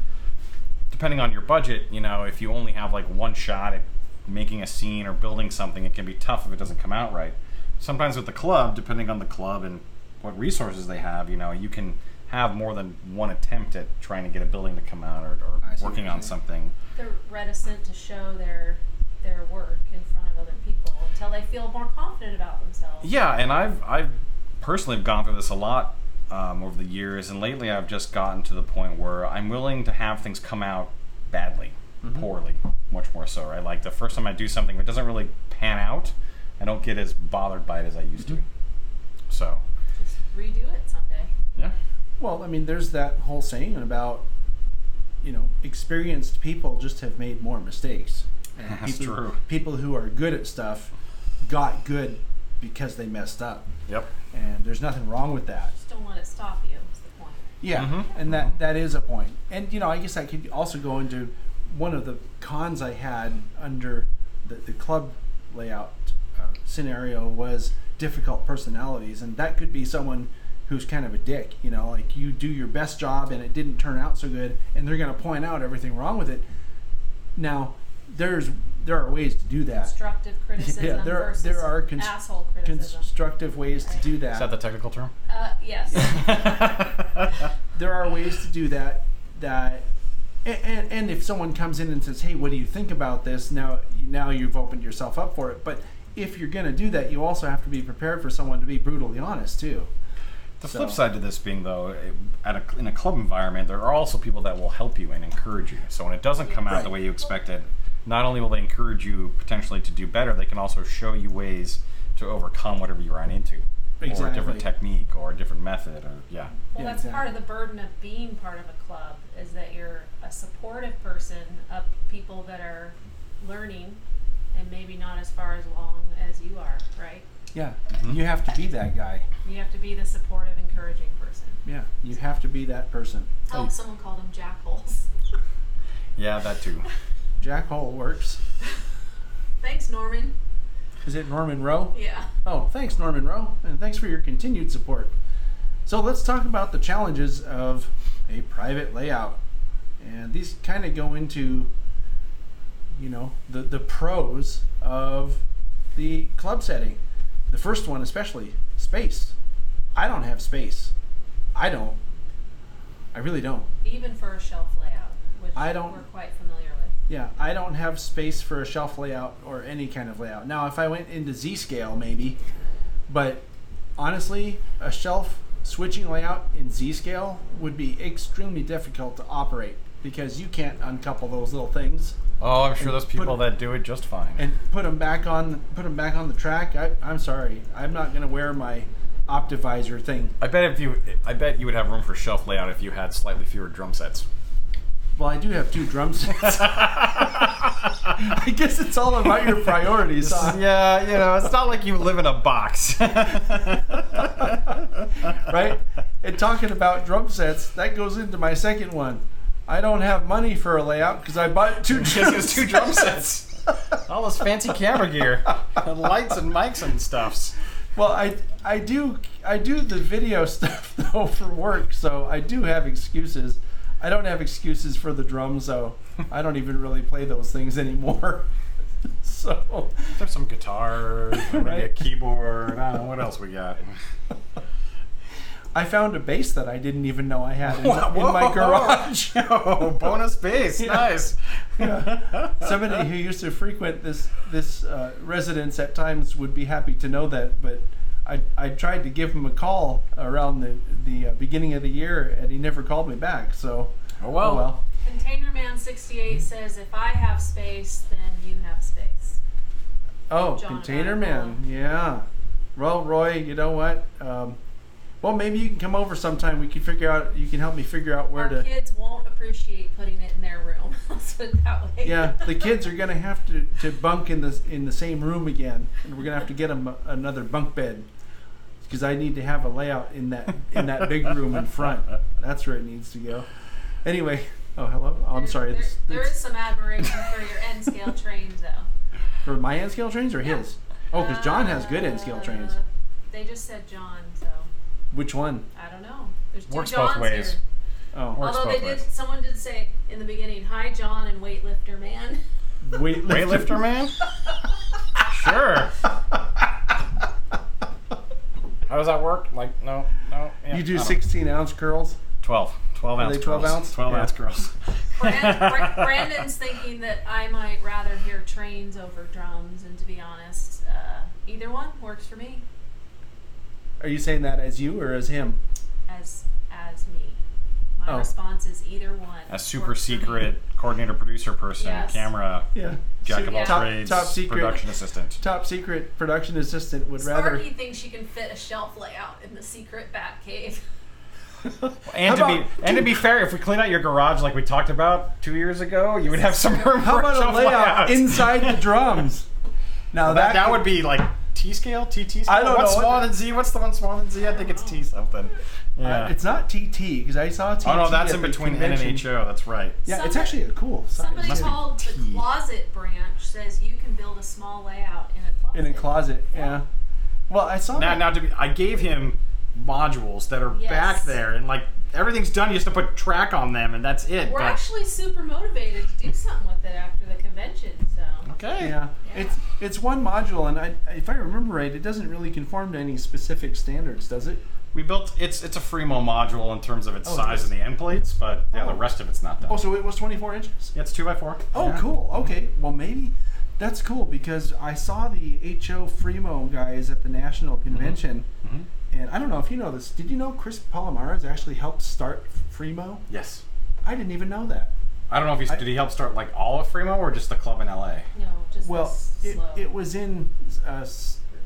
depending on your budget, if you only have like one shot at making a scene or building something, it can be tough if it doesn't come out right. Sometimes with the club, depending on the club and what resources they have, you can have more than one attempt at trying to get a building to come out or working on something. They're reticent to show their work in front of other people until they feel more confident about themselves. Yeah, and I've personally gone through this a lot over the years, and lately I've just gotten to the point where I'm willing to have things come out badly, poorly, much more so, right? Like the first time I do something that doesn't really pan out, I don't get as bothered by it as I used to. So just redo it someday. Yeah. Well, I mean, there's that whole saying about, experienced people just have made more mistakes. And That's true. People who are good at stuff got good because they messed up. Yep. And there's nothing wrong with that. Just don't let it stop you, is the point. Yeah, and that is a point. And, I guess I could also go into one of the cons I had under the club layout scenario was difficult personalities. And that could be someone who's kind of a dick, like you do your best job and it didn't turn out so good, and they're going to point out everything wrong with it. Now, there are ways to do that. Constructive criticism versus there are asshole criticism. Constructive ways to do that. Is that the technical term? Yes. There are ways to do that. And if someone comes in and says, "Hey, what do you think about this?" Now you've opened yourself up for it. But if you're going to do that, you also have to be prepared for someone to be brutally honest too. The flip side to this being, though, in a club environment, there are also people that will help you and encourage you. So when it doesn't come out the way you expected, not only will they encourage you potentially to do better, they can also show you ways to overcome whatever you ran into. Exactly. Or a different technique or a different method. Well, that's part of the burden of being part of a club, is that you're a supportive person of people that are learning and maybe not as far as long as you are, right? Yeah, you have to be that guy. You have to be the supportive, encouraging person. Yeah, you have to be that person. Oh, someone called him jackholes. Yeah, that too. Jackhole works. Thanks, Norman. Is it Norman Rowe? Yeah. Oh, thanks, Norman Rowe, and thanks for your continued support. So let's talk about the challenges of a private layout. And these kind of go into, the pros of the club setting. The first one especially, space. I don't have space. I really don't. Even for a shelf layout, which we're quite familiar with. Yeah, I don't have space for a shelf layout or any kind of layout. Now, if I went into Z-scale, maybe, but honestly, a shelf switching layout in Z-scale would be extremely difficult to operate because you can't uncouple those little things. Oh, I'm sure there's people that do it just fine. And put them back on the track. I'm sorry, I'm not going to wear my Optivisor thing. I bet you would have room for shelf layout if you had slightly fewer drum sets. Well, I do have 2 drum sets. I guess it's all about your priorities. Huh? Yeah, it's not like you live in a box. Right? And talking about drum sets, that goes into my second one. I don't have money for a layout because I bought 2 drum sets. All this fancy camera gear, and lights and mics and stuffs. Well, I do the video stuff though for work, so I do have excuses. I don't have excuses for the drums, though. I don't even really play those things anymore. So there's some guitars, maybe a keyboard. I don't know what else we got. I found a bass that I didn't even know I had in my garage. Oh, bonus bass, nice. Yeah. Somebody who used to frequent this residence at times would be happy to know that, but I tried to give him a call around the beginning of the year, and he never called me back. So, oh well. Container Man 68 says, "If I have space, then you have space." Oh, John Container Man, yeah. Well, Roy, you know what? Well, maybe you can come over sometime. We can figure out. You can help me figure out where Our kids won't appreciate putting it in their room. Let's put it that way. Yeah, the kids are gonna have to bunk in the same room again, and we're gonna have to get them another bunk bed because I need to have a layout in that big room in front. That's where it needs to go. Anyway, oh hello. Oh, I'm sorry. There is some admiration for your N scale trains, though. For my N scale trains or his? Oh, because John has good N scale trains. They just said John, so. Which one? I don't know. There's two Works Johns both ways. here. Oh, Although someone did say in the beginning, "Hi, John and weightlifter man." Weightlifter man? Sure. How does that work? Like, no. Yeah, you do 16-ounce curls? 12 ounce. Are they 12 curls. ounce? 12 ounce curls. Brandon's thinking that I might rather hear trains over drums, and to be honest, either one works for me. Are you saying that as you or as him? As me. My response is either one. A super secret coordinator, producer person, Yes. camera, jack of all trades, top secret production assistant. Top secret production assistant would rather. Sparky thinks she can fit a shelf layout in the secret bat cave. And to be fair, if we clean out your garage like we talked about 2 years ago, you would have some room How for about a shelf layout layouts. inside the drums? Now that would be like T scale, TT scale. I don't What's know. smaller than Z? What's the one smaller than Z? I think it's T something. Yeah. It's not TT because I saw TT. Oh no, that's at in the between N convention. and HO. That's right. Yeah, it's actually a cool size. Somebody must be called the T. closet branch says you can build a small layout in a closet. In a closet, yeah. Well, I saw that. Now I gave him modules that are back there, and like everything's done. You just have to put track on them, and that's it. We're actually super motivated to do something with it after the convention. So. Okay. Yeah. It's one module, and if I remember right, it doesn't really conform to any specific standards, does it? We built it's a Fremo module in terms of its size and the end plates, but the rest of it's not done. Oh, so it was 24 inches? Yeah, it's 2x4. Oh, Yeah. cool. Okay. Well, maybe that's cool because I saw the HO Fremo guys at the national convention, and I don't know if you know this. Did you know Chris Palomares actually helped start Fremo? Yes. I didn't even know that. I don't know if did he help start like all of Fremo or just the club in LA? No, just it was in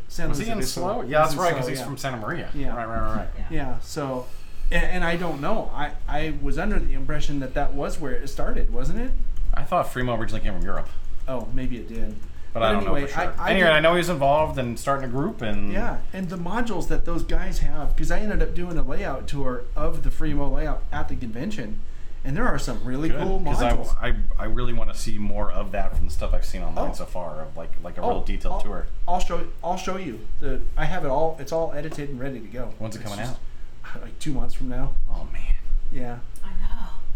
San Was Luis he in Obispo. Slow? Yeah, that's He was right, in because Slow, he's yeah. from Santa Maria. Yeah. Right. Yeah, so, and I don't know. I was under the impression that was where it started, wasn't it? I thought Fremo originally came from Europe. Oh, maybe it did. But I don't anyway, know for sure. I I know he's involved in starting a group. And yeah, and the modules that those guys have, because I ended up doing a layout tour of the Fremo layout at the convention, and there are some really cool modules. I really want to see more of that from the stuff I've seen online so far, of like a real detailed tour. I'll show you. I have it all. It's all edited and ready to go. When's it coming out? Like 2 months from now. Oh man. Yeah.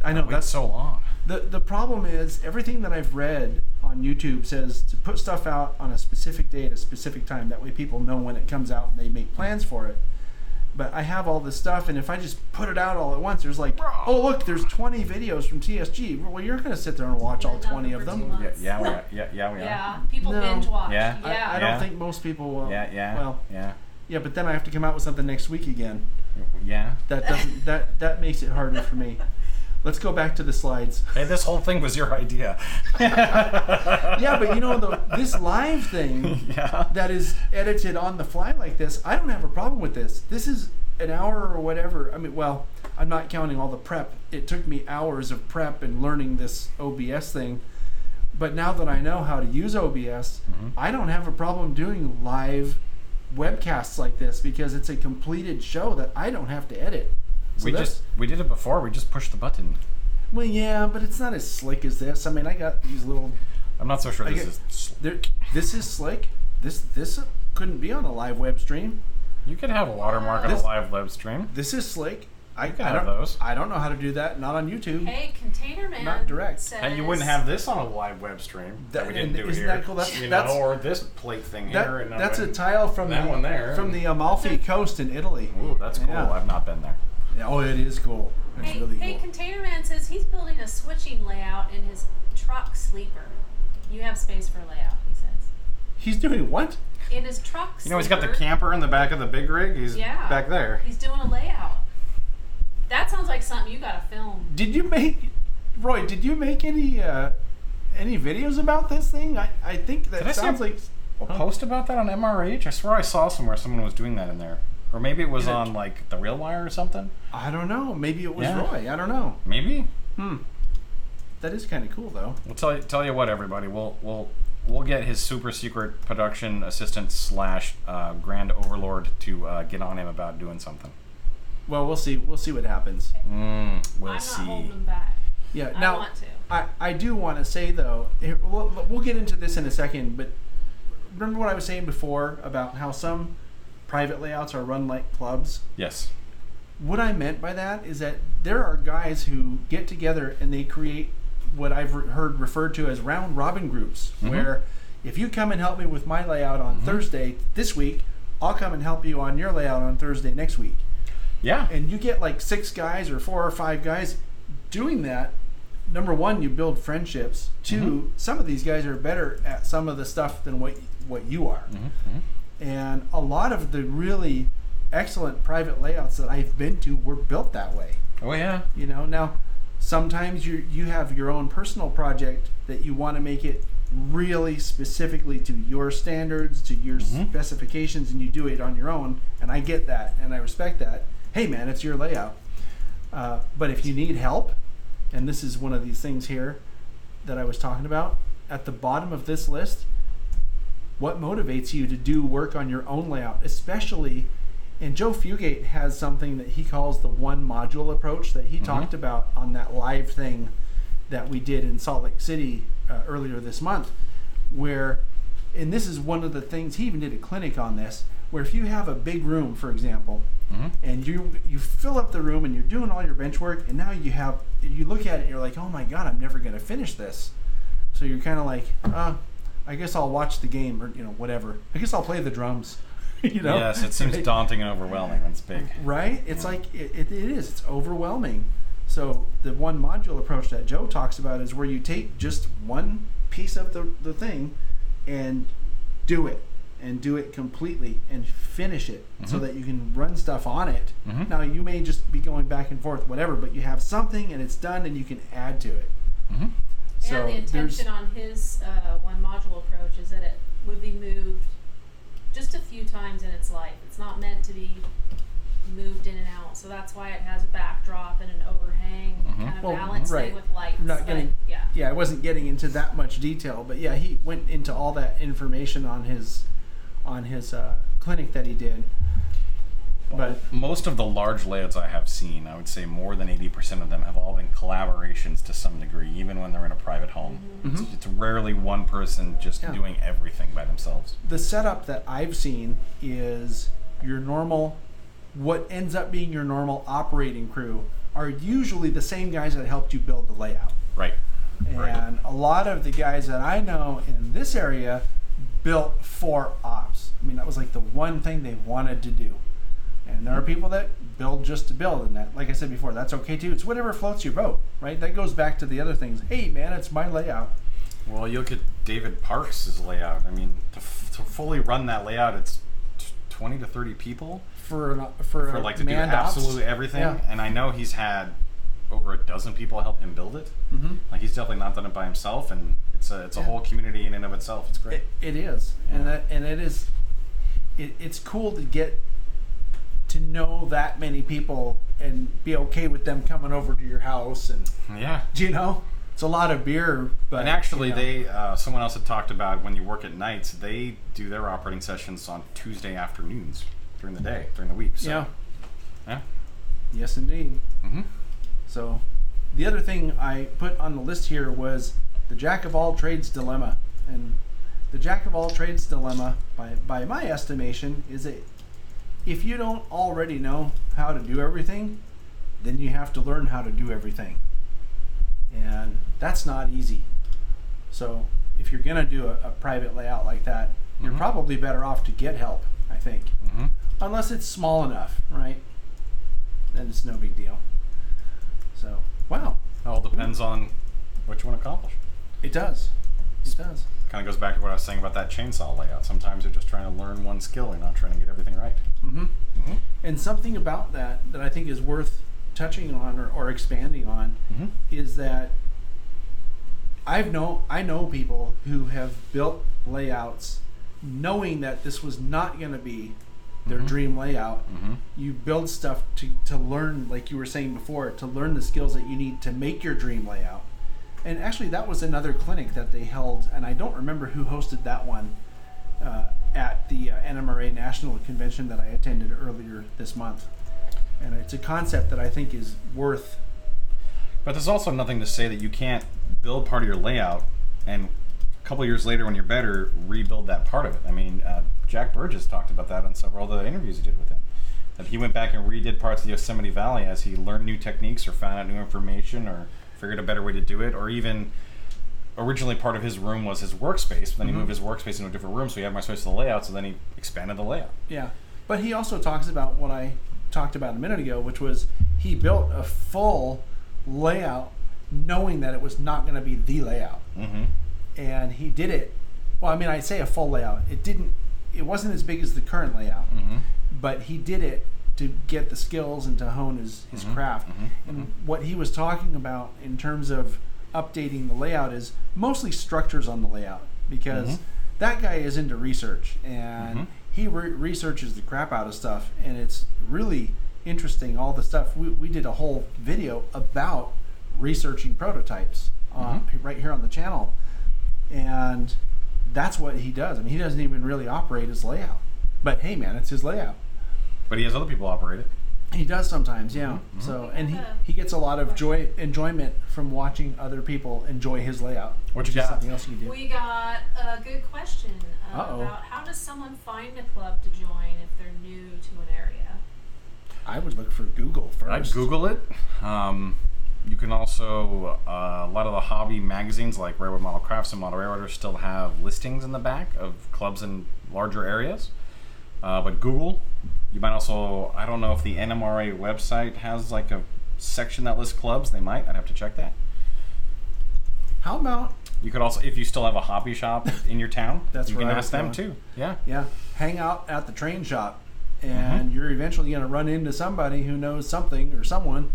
I know. That's so long. The problem is everything that I've read on YouTube says to put stuff out on a specific day at a specific time. That way people know when it comes out and they make plans for it. But I have all this stuff, and if I just put it out all at once, there's like, oh look, there's 20 videos from TSG. Well, you're going to sit there and watch all 20 of them. Yeah, we are. Yeah, people binge watch. Yeah. I don't think most people will. Yeah. Yeah, but then I have to come out with something next week again. Yeah. That doesn't that makes it harder for me. Let's go back to the slides. Hey, this whole thing was your idea. Yeah, but you know, this live thing that is edited on the fly like this, I don't have a problem with this. This is an hour or whatever. I mean, well, I'm not counting all the prep. It took me hours of prep and learning this OBS thing. But now that I know how to use OBS, I don't have a problem doing live webcasts like this because it's a completed show that I don't have to edit. So we did it before. We just pushed the button. Well, yeah, but it's not as slick as this. I mean, I got these little. I'm not so sure this is. This is slick. This couldn't be on a live web stream. You could have a watermark on a live web stream. This is slick. I can have those. I don't know how to do that. Not on YouTube. Hey, Container Man. Not direct. Says, And you wouldn't have this on a live web stream that we didn't do isn't here. that cool? That's or this plate thing here. That's a tile from that one there. From the Amalfi Coast in Italy. Ooh, that's cool. Yeah. I've not been there. Yeah, oh, it is cool. It's really cool. Hey, Container Man says he's building a switching layout in his truck sleeper. You have space for layout, he says. He's doing what? In his truck sleeper. You know, he's got the camper in the back of the big rig. He's back there. He's doing a layout. That sounds like something you gotta film. Did you make any videos about this thing? I think that sounds like a post about that on MRH. I swear I saw somewhere someone was doing that in there. Or maybe it was on like the Real Wire or something. I don't know. Maybe it was Roy. I don't know. Maybe. That is kind of cool, though. We'll tell you what, everybody. We'll get his super secret production assistant / grand overlord to get on him about doing something. Well, we'll see. We'll see what happens. I'm see. not holding him back. Yeah. I Now, want to. I do want to say though. We'll get into this in a second, but remember what I was saying before about how some private layouts are run like clubs? Yes. What I meant by that is that there are guys who get together and they create what I've heard referred to as round robin groups, where if you come and help me with my layout on Thursday this week, I'll come and help you on your layout on Thursday next week. Yeah. And you get like 6 guys or 4 or 5 guys doing that. Number one, you build friendships. 2, some of these guys are better at some of the stuff than what you are. And a lot of the really excellent private layouts that I've been to were built that way. Oh yeah. You know, now sometimes you have your own personal project that you want to make it really specifically to your standards, to your specifications, and you do it on your own. And I get that, and I respect that. Hey man, it's your layout. But if you need help, and this is one of these things here that I was talking about, at the bottom of this list, what motivates you to do work on your own layout, especially, and Joe Fugate has something that he calls the one module approach that he talked about on that live thing that we did in Salt Lake City earlier this month, where, and this is one of the things, he even did a clinic on this, where if you have a big room, for example, and you fill up the room and you're doing all your bench work, and now you look at it and you're like, oh my God, I'm never going to finish this. So you're kind of like, I guess I'll watch the game, or whatever. I guess I'll play the drums. Yes, it seems daunting and overwhelming when it's big. Right? It's like it is. It's overwhelming. So the one module approach that Joe talks about is where you take just one piece of the thing and do it completely and finish it so that you can run stuff on it. Now you may just be going back and forth, whatever, but you have something and it's done and you can add to it. So and the intention on his one module approach is that it would be moved just a few times in its life. It's not meant to be moved in and out, so that's why it has a backdrop and an overhang, kind of balancing with lights. I wasn't getting into that much detail, but yeah, he went into all that information on his clinic that he did. But most of the large layouts I have seen, I would say more than 80% of them have all been collaborations to some degree, even when they're in a private home. It's rarely one person just doing everything by themselves. The setup that I've seen is your normal, what ends up being your normal operating crew are usually the same guys that helped you build the layout. Right. And a lot of the guys that I know in this area built for ops. I mean, that was like the one thing they wanted to do. And there are people that build just to build, and that, like I said before, that's okay too. It's whatever floats your boat, right? That goes back to the other things. Hey, man, it's my layout. Well, you look at David Parks' layout. I mean, to fully run that layout, it's 20 to 30 people for like to do absolutely everything. Yeah. And I know he's had over a dozen people help him build it. Like he's definitely not done it by himself, and it's a whole community in and of itself. It's great. It is, and it's cool to get to know that many people and be okay with them coming over to your house, and it's a lot of beer. But and actually, they someone else had talked about when you work at nights, they do their operating sessions on Tuesday afternoons during the day, during the week. So, yeah. Yes, indeed. So, the other thing I put on the list here was the jack of all trades dilemma, and the jack of all trades dilemma, by my estimation, is if you don't already know how to do everything, then you have to learn how to do everything. And that's not easy. So if you're going to do a private layout like that, you're probably better off to get help, I think. Unless it's small enough, right? Then it's no big deal. So, wow. It all depends on what you want to accomplish. It does. It does. Kind of goes back to what I was saying about that chainsaw layout. Sometimes you're just trying to learn one skill. You're not trying to get everything right. And something about that I think is worth touching on or expanding on is that I know people who have built layouts knowing that this was not going to be their dream layout. Mm-hmm. You build stuff to learn, like you were saying before, to learn the skills that you need to make your dream layout. And actually, that was another clinic that they held, and I don't remember who hosted that one, at the NMRA National Convention that I attended earlier this month. And it's a concept that I think is worth. But there's also nothing to say that you can't build part of your layout and a couple years later when you're better, rebuild that part of it. I mean, Jack Burgess talked about that on several of the interviews he did with him. That he went back and redid parts of the Yosemite Valley as he learned new techniques or found out new information or figured a better way to do it, or even originally part of his room was his workspace, but then he moved his workspace into a different room, so he had more space for the layout, so then he expanded the layout. Yeah, but he also talks about what I talked about a minute ago, which was he built a full layout knowing that it was not going to be the layout. Mm-hmm. And he did it, well, I mean, I say a full layout. It wasn't as big as the current layout, but he did it to get the skills and to hone his craft. And what he was talking about in terms of updating the layout is mostly structures on the layout, because that guy is into research, and he researches the crap out of stuff, and it's really interesting, all the stuff. We did a whole video about researching prototypes right here on the channel, and that's what he does. I mean, he doesn't even really operate his layout, but hey man, it's his layout. But he has other people operate it. He does sometimes, yeah. So, and he gets a lot of enjoyment from watching other people enjoy his layout. What you got? Something else you do. We got a good question about how does someone find a club to join if they're new to an area? I would look for Google first. I'd Google it. You can also, a lot of the hobby magazines like Railroad Model Crafts and Model Railroaders still have listings in the back of clubs in larger areas. But Google, you might also, I don't know if the NMRA website has like a section that lists clubs. They might. I'd have to check that. How about? You could also, if you still have a hobby shop in your town, That's you can where I ask was them going. too. Yeah. Yeah, hang out at the train shop, and you're eventually going to run into somebody who knows something or someone.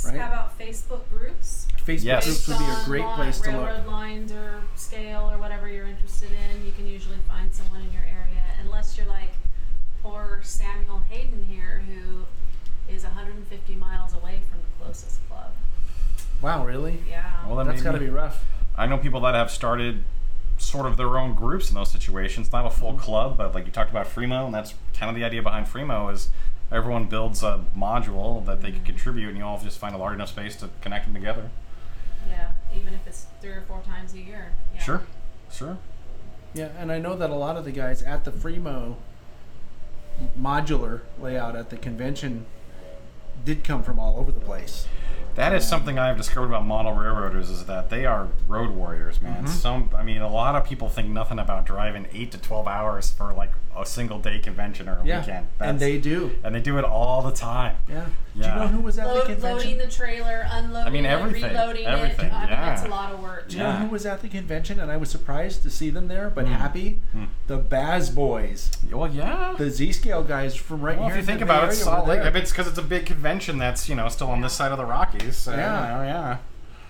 Right? How about Facebook groups? Facebook groups would be a great place to look. Railroad lines or scale or whatever you're interested in. You can usually find someone in your area, unless you're like poor Samuel Hayden here, who is 150 miles away from the closest club. Wow, really? Yeah. Well, That's got to be rough. I know people that have started sort of their own groups in those situations. Not a full club, but like you talked about Fremo, and that's kind of the idea behind Fremo is everyone builds a module that they can contribute, and you all just find a large enough space to connect them together. Yeah, even if it's 3 or 4 times a year. Yeah. Sure. Yeah, and I know that a lot of the guys at the Fremo modular layout at the convention did come from all over the place. That is something I've discovered about model railroaders is that they are road warriors, man. A lot of people think nothing about driving 8 to 12 hours for like a single day convention or a weekend. And they do. And they do it all the time. Yeah. Do you know who was at the convention? Loading the trailer, unloading everything. it, reloading Everything. it. I mean, Yeah. it's a lot of work. Do you know who was at the convention? And I was surprised to see them there, but happy. The Baz Boys. Well, yeah. The Z-Scale guys from right here. If you think about it, Salt Lake, it's because it's a big convention that's, still on this side of the Rockies. So, yeah.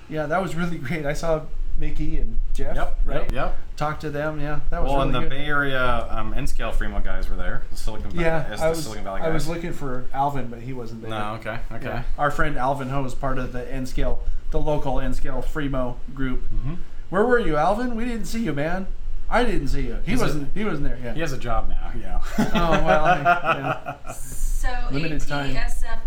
Yeah, that was really great. I saw Mickey and Jeff. Yep. Talk to them. Yeah, that was really and the good. Bay Area N-Scale Fremo guys were there. The Silicon Valley, Silicon Valley guys. I was looking for Alvin, but he wasn't there. No, okay. Yeah. Our friend Alvin Ho is part of the N-Scale, the local N-Scale Fremo group. Where were you, Alvin? We didn't see you, man. I didn't see you. He wasn't there. Yeah. He has a job now. Yeah. Oh well. Yeah. So Limited time. ATSF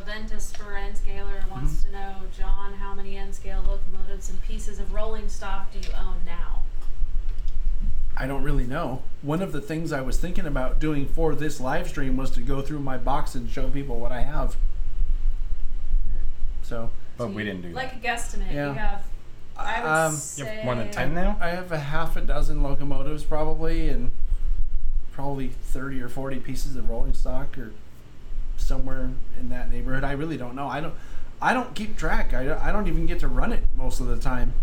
Ventus for N-Scaler wants to know, John, how many N-Scale locomotives and pieces of rolling stock do you own now? I don't really know. One of the things I was thinking about doing for this live stream was to go through my box and show people what I have. So. But we didn't do that. Like a guesstimate, Yeah. you have. I would say you have more than 10 now? I have a half a dozen locomotives probably, and probably 30 or 40 pieces of rolling stock, or somewhere in that neighborhood. I really don't know. I don't keep track. I don't even get to run it most of the time.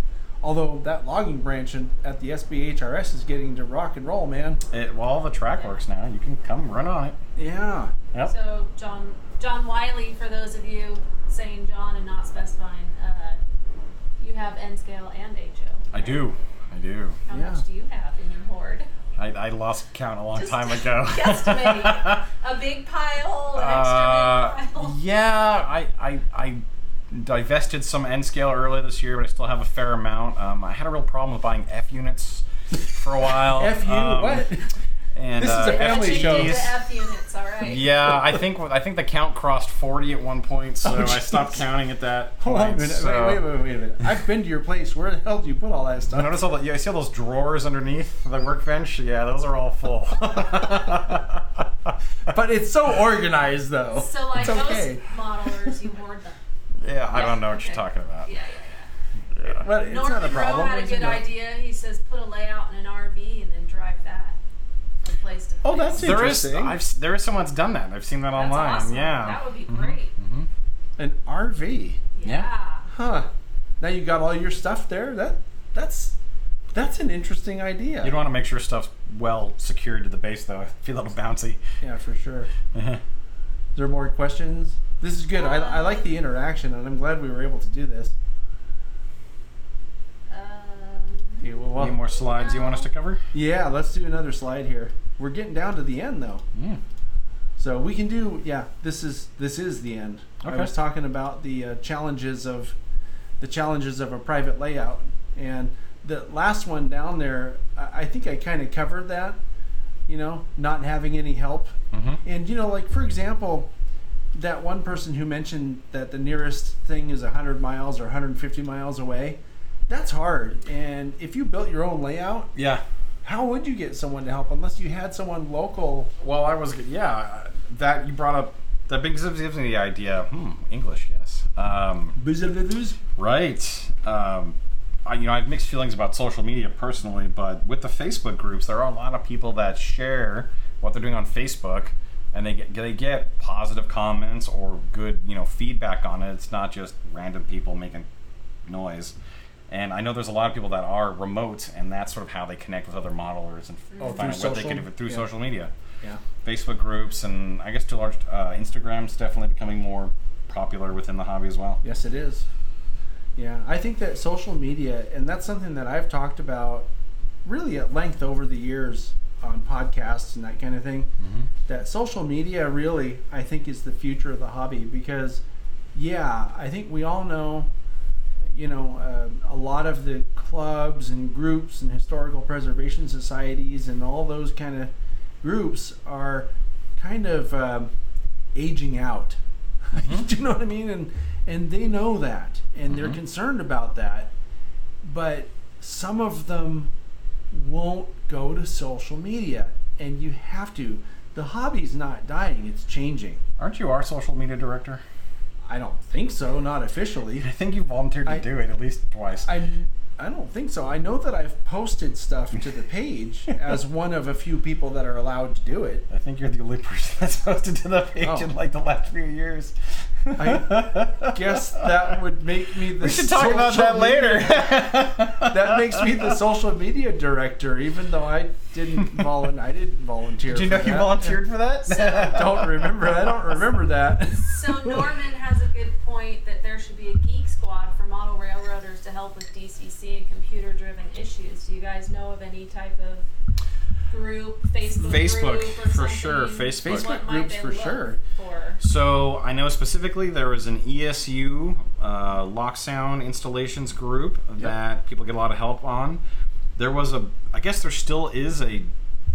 Although that logging branch at the SBHRS is getting to rock and roll, man. All the track works now. You can come run on it. Yeah. Yep. So John Wiley, for those of you saying John and not specifying, you have N-Scale and HO. I do. How much do you have in your hoard? I lost count a long time ago. Guesstimate. A big pile, an extra big pile. Yeah, I divested some N scale earlier this year, but I still have a fair amount. I had a real problem with buying F units for a while. F unit? What? And, this is a family show. F units, all right. Yeah, I think the count crossed 40 at one point, so I stopped counting at that point. Hold on a minute. So. Wait a minute. I've been to your place. Where the hell did you put all that stuff? Notice I see all those drawers underneath the workbench? Yeah, those are all full. But it's so organized, though. So, like, it's okay. those modelers, you hoard them. Yeah, I don't know what you're talking about. Yeah. But it's Norman not a problem. Rowe had a good idea. He says put a layout in an RV and then drive that from place to place. Oh, that's interesting. There is someone that's done that. I've seen that That's online. awesome. Yeah. That would be great. An RV. Yeah. Huh. Now you got all your stuff there? That's an interesting idea. You'd want to make sure stuff's well secured to the base, though. Feel a little bouncy. Yeah, for sure. Is there more questions? This is good. I like the interaction, and I'm glad we were able to do this. Any more slides you want us to cover? Yeah, let's do another slide here. We're getting down to the end, though. So we can do. Yeah, this is the end. Okay. I was talking about the challenges of a private layout, and the last one down there. I think I kind of covered that. Not having any help, and like for example, that one person who mentioned that the nearest thing is 100 miles or 150 miles away. That's hard. And if you built your own layout, how would you get someone to help unless you had someone local? Well, that you brought up, that gives me the idea. English, yes. Right. I have mixed feelings about social media personally, but with the Facebook groups, there are a lot of people that share what they're doing on Facebook, and they get positive comments or good feedback on it. It's not just random people making noise. And I know there's a lot of people that are remote, and that's sort of how they connect with other modelers and find out what they can do through social media. Yeah. Facebook groups, and I guess to a large Instagram's definitely becoming more popular within the hobby as well. Yes, it is. Yeah, I think that social media, and that's something that I've talked about really at length over the years on podcasts and that kind of thing, that social media really, I think, is the future of the hobby because, I think we all know a lot of the clubs and groups and historical preservation societies and all those kind of groups are kind of aging out. Do you know what I mean? And they know that, and they're concerned about that. But some of them won't go to social media, and you have to. The hobby's not dying; it's changing. Aren't you our social media director? I don't think so, not officially. I think you volunteered to do it at least twice. I don't think so. I know that I've posted stuff to the page as one of a few people that are allowed to do it. I think you're the only person that's posted to the page in like the last few years. I guess that would make me the. We should talk about that later. That makes me the social media director, even though I didn't volunteer. Did you know you volunteered for that? I don't remember that. So Norman has a good point that there should be a geek squad for model railroaders to help with DCC and computer-driven issues. Do you guys know of any type of group, Facebook group or for something? sure. Facebook groups for sure. So I know specifically there was an ESU lock sound installations group that people get a lot of help on. There was I guess there still is a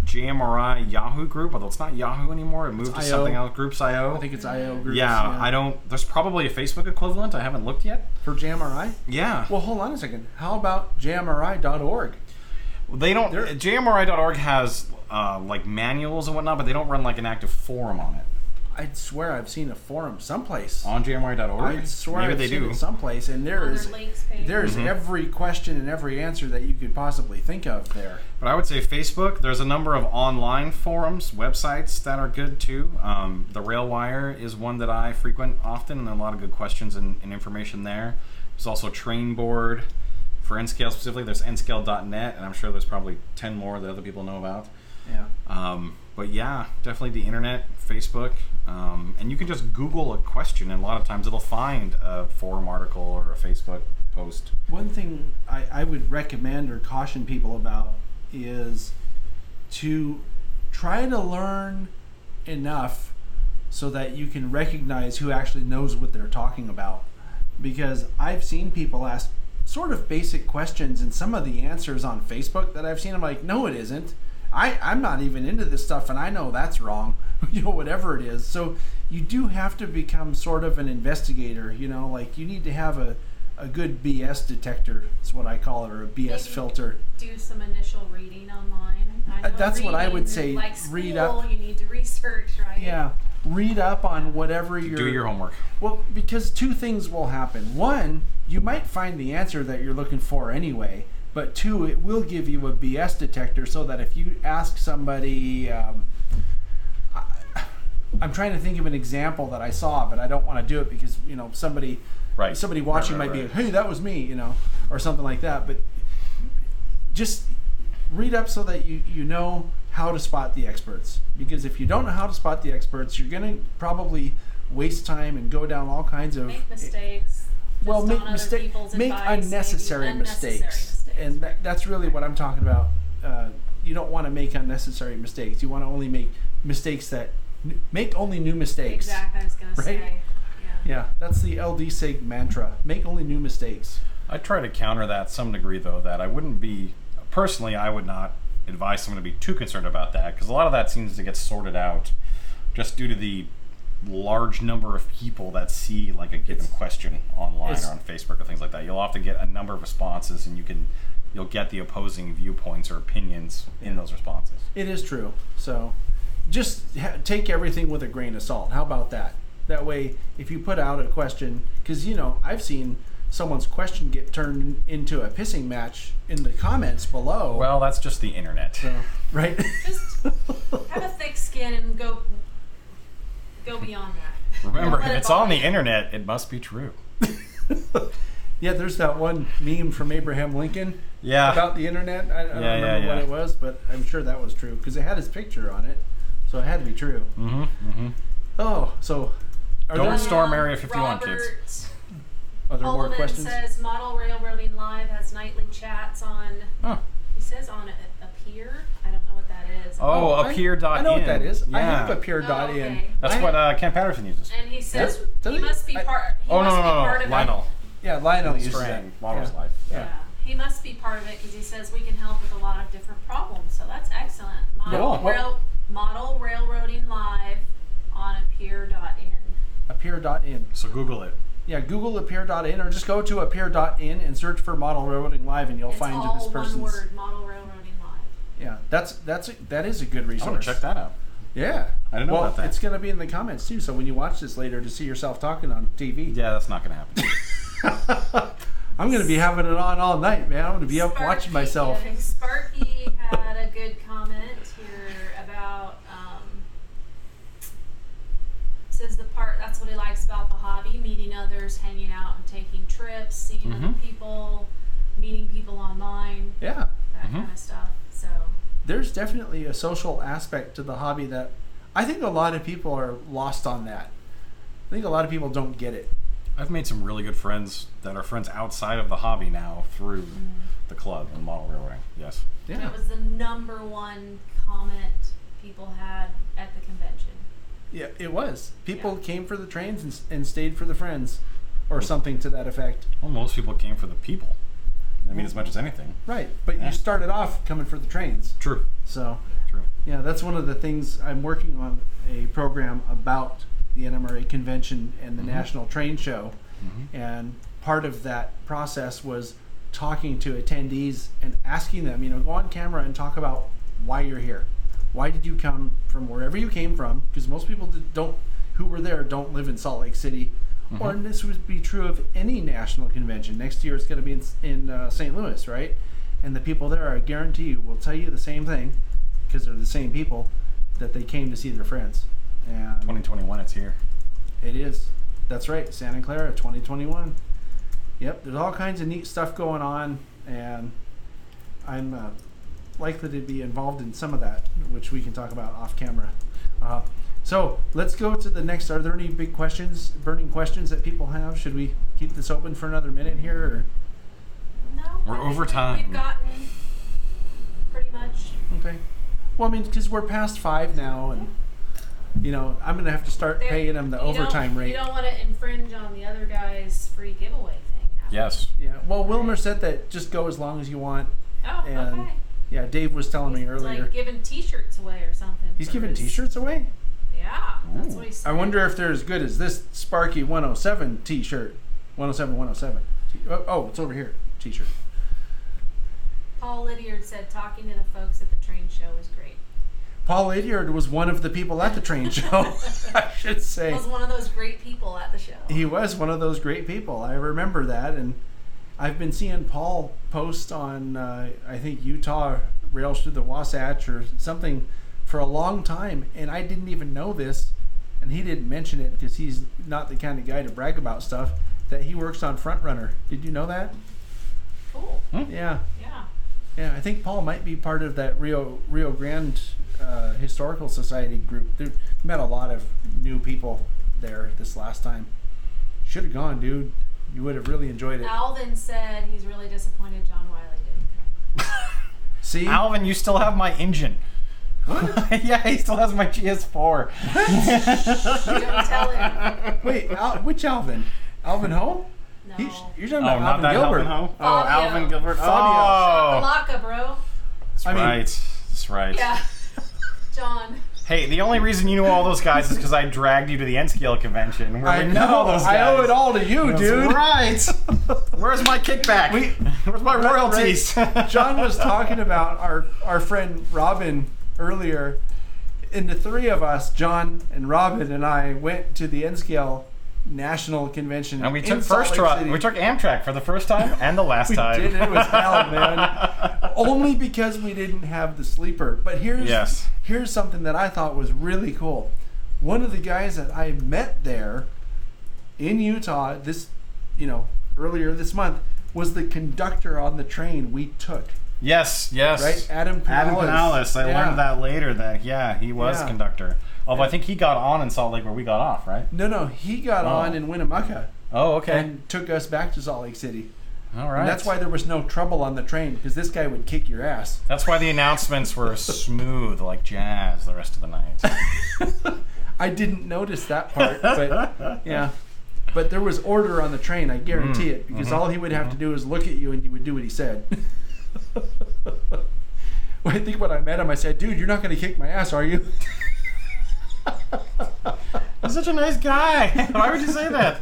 JMRI Yahoo group, although it's not Yahoo anymore. It moved to something else. Groups.io. I think it's IO groups. Yeah, there's probably a Facebook equivalent. I haven't looked yet. For JMRI? Yeah. Well, hold on a second. How about JMRI.org? They don't. JMRI.org has like manuals and whatnot, but they don't run like an active forum on it. I swear I've seen a forum someplace on JMRI.org. I swear I've seen it someplace, and there's every question and every answer that you could possibly think of there. But I would say Facebook. There's a number of online forums, websites that are good too. The Railwire is one that I frequent often, and there are a lot of good questions and information there. There's also Trainboard. For N-Scale specifically, there's nscale.net, and I'm sure there's probably 10 more that other people know about. Yeah. But yeah, definitely the internet, Facebook, and you can just Google a question, and a lot of times it'll find a forum article or a Facebook post. One thing I would recommend or caution people about is to try to learn enough so that you can recognize who actually knows what they're talking about. Because I've seen people ask sort of basic questions, and some of the answers on Facebook that I've seen, I'm like, no, it isn't. I'm not even into this stuff, and I know that's wrong. Whatever it is. So you do have to become sort of an investigator. Like you need to have a good BS detector. Is what I call it, or a BS filter. Do some initial reading online. I know that's what I would say. Like school, read up. You need to research, right? Yeah. Read up on whatever you're... Do your homework. Well, because two things will happen. One, you might find the answer that you're looking for anyway. But two, it will give you a BS detector so that if you ask somebody... I'm trying to think of an example that I saw, but I don't want to do it because, somebody watching might be like, hey, that was me, or something like that. But just read up so that you know how to spot the experts. Because if you don't know how to spot the experts, you're going to probably waste time and go down all kinds of... Make mistakes. Make unnecessary mistakes. And that's really what I'm talking about. You don't want to make unnecessary mistakes. You want to only make mistakes that... Make only new mistakes. Exactly, I was going to say. Yeah, that's the LD Sig mantra. Make only new mistakes. I try to counter that to some degree, though, that I wouldn't be... Personally, I would not advise someone to be too concerned about that, because a lot of that seems to get sorted out just due to the large number of people that see like a given question online or on Facebook or things like that. You'll often get a number of responses, and you'll get the opposing viewpoints or opinions in those responses. It is true. So just take everything with a grain of salt. How about that? That way, if you put out a question, because I've seen someone's question get turned into a pissing match in the comments below. Well, that's just the internet. So, right? Just have a thick skin and go beyond that. Remember, if it's on the internet, it must be true. Yeah, there's that one meme from Abraham Lincoln about the internet. I don't remember what it was, but I'm sure that was true because it had his picture on it, so it had to be true. Mm-hmm. Mm-hmm. Oh, so don't storm Area 51, Robert kids. Are there more questions? Says Model Railroading Live has nightly chats on. Huh. He says on a pier. I don't know what that is. Appear.in. I know what that is. Yeah. I have appear.in. Okay. That's what Ken Patterson uses. And he says Does he must be part. He must be part of Lionel. it. Yeah, Lionel uses LIVESTREAM, it. Models Life. Yeah. He must be part of it because he says we can help with a lot of different problems. So that's excellent. Model Railroading Live on appear.in. Appear.in. So Google it. Yeah, Google appear.in or just go to appear.in and search for Model Railroading Live and you'll find this person's... It's all one word, Model Railroading Live. Yeah, that is a good resource. I want to check that out. Yeah. I didn't know about that. It's going to be in the comments too, so when you watch this later to see yourself talking on TV. Yeah, that's not going to happen. I'm going to be having it on all night, man. I'm going to be up watching myself. Yeah, Sparky had a good comment here about... says the part that's what he likes about the hobby, meeting others, hanging out and taking trips, seeing other people, meeting people online, that kind of stuff. So there's definitely a social aspect to the hobby that I think a lot of people are lost on that. I think a lot of people don't get it. I've made some really good friends that are friends outside of the hobby now through the club and model railroading. Yes. Yeah. And it was the #1 comment people had at the convention. Yeah, it was. People came for the trains and stayed for the friends, or something to that effect. Well, most people came for the people. I mean, as much as anything. Right, but you started off coming for the trains. True. So, true. Yeah, that's one of the things. I'm working on a program about the NMRA convention and the National Train Show, and part of that process was talking to attendees and asking them, go on camera and talk about why you're here. Why did you come from wherever you came from? Because most people who were there don't live in Salt Lake City. Or this would be true of any national convention. Next year it's going to be in St. Louis, right? And the people there, I guarantee you, will tell you the same thing, because they're the same people, that they came to see their friends. And 2021, it's here. It is. That's right, Santa Clara, 2021. Yep, there's all kinds of neat stuff going on, and I'm likely to be involved in some of that, which we can talk about off camera. So let's go to the next. Are there any big questions, burning questions that people have? Should we keep this open for another minute here? Or? No. We're over time. We've gotten pretty much. Okay. Well, I mean, because we're past 5 now, and I'm going to have to start paying them the overtime rate. You don't want to infringe on the other guy's free giveaway thing. Yes. Yeah. Well, Wilmer said that just go as long as you want. Oh, And okay. yeah, Dave was telling me He's earlier. like giving T-shirts away or something. He's giving T-shirts away? Yeah, that's what he said. I wonder if they're as good as this Sparky 107 T-shirt. 107. Oh, it's over here. T-shirt. Paul Lydiard said talking to the folks at the train show was great. Paul Lydiard was one of the people at the train show, I should say. He was one of those great people at the show. He was one of those great people. I remember that, and I've been seeing Paul post on, I think, Utah Rails Through the Wasatch or something for a long time, and I didn't even know this, and he didn't mention it because he's not the kind of guy to brag about stuff, that he works on Frontrunner. Did you know that? Cool. Yeah. Yeah. Yeah, I think Paul might be part of that Rio Grande Historical Society group. They met a lot of new people there this last time. Should have gone, dude. You would have really enjoyed it. Alvin said he's really disappointed John Wiley didn't come. See? Alvin, you still have my engine. What? Yeah, he still has my GS4. You don't tell him. Wait, which Alvin? Alvin Ho? No. You're talking about not Alvin that Gilbert. Alvin Ho? Oh, Fabio. Alvin Gilbert. Fabio. Oh, Malacca, bro. that's I mean- right. That's right. Yeah. John. Hey, the only reason you know all those guys is because I dragged you to the N-Scale convention. Where I we met all know. those guys. I owe it all to you, That's dude. right. Where's my kickback? Where's my royalties? Right. John was talking about our friend Robin earlier. And the three of us, John and Robin and I, went to the N-Scale National Convention. And we in took Salt Lake City. we took Amtrak for the first time and the last We time. did. It was hell, man. Only because we didn't have the sleeper. But here's something that I thought was really cool. One of the guys that I met there in Utah earlier this month was the conductor on the train we took. Yes. Right? Adam Pinales. I learned that later that he was conductor. Although I think he got on in Salt Lake where we got off, right? No, he got on in Winnemucca. Oh, okay. And took us back to Salt Lake City. All right. And that's why there was no trouble on the train, because this guy would kick your ass. That's why the announcements were smooth like jazz the rest of the night. I didn't notice that part, but yeah. But there was order on the train, I guarantee it, because all he would have to do is look at you and you would do what he said. Well, I think when I met him, I said, "Dude, you're not going to kick my ass, are you?" He's such a nice guy. Why would you say that?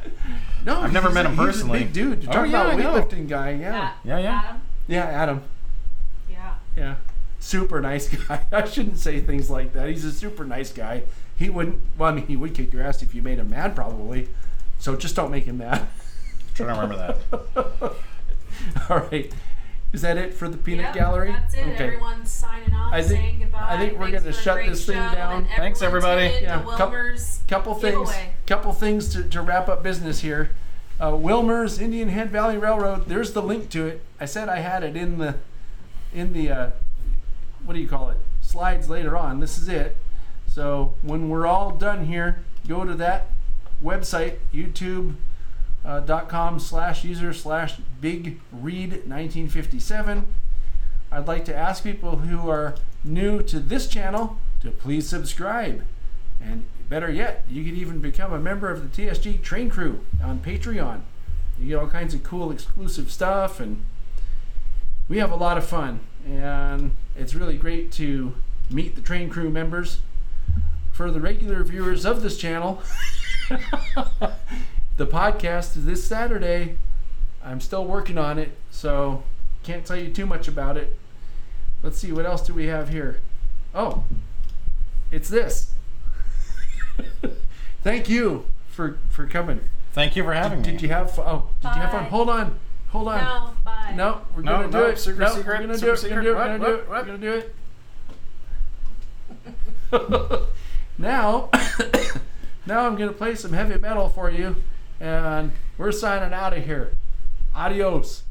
No, I've never met him personally. He's a big dude. You're talking about a weightlifting guy, yeah. Adam? Yeah, Adam. Yeah. Yeah. Super nice guy. I shouldn't say things like that. He's a super nice guy. He wouldn't, he would kick your ass if you made him mad, probably. So just don't make him mad. I'm trying to remember that. All right. Is that it for the peanut gallery? That's it. Okay. Everyone's signing off, saying goodbye. I think we're going to shut this thing down. Thanks, everybody. Yeah, Wilmer's couple things to wrap up business here. Wilmer's Indian Head Valley Railroad. There's the link to it. I said I had it in the what do you call it? Slides later on. This is it. So when we're all done here, go to that website, youtube.com/user/bigread1957. I'd like to ask people who are new to this channel to please subscribe. And better yet, you could even become a member of the TSG Train Crew on Patreon. You get all kinds of cool exclusive stuff, and we have a lot of fun. And it's really great to meet the Train Crew members. For the regular viewers of this channel, the podcast is this Saturday. I'm still working on it, so can't tell you too much about it. Let's see, what else do we have here? Oh, it's this. Thank you for coming. Thank you for having me. Did you have fun? Oh, did you have fun? Hold on. No, bye. No, we're gonna do it. Secret. We're gonna do it. We're gonna do it. Now I'm gonna play some heavy metal for you, and we're signing out of here. Adios.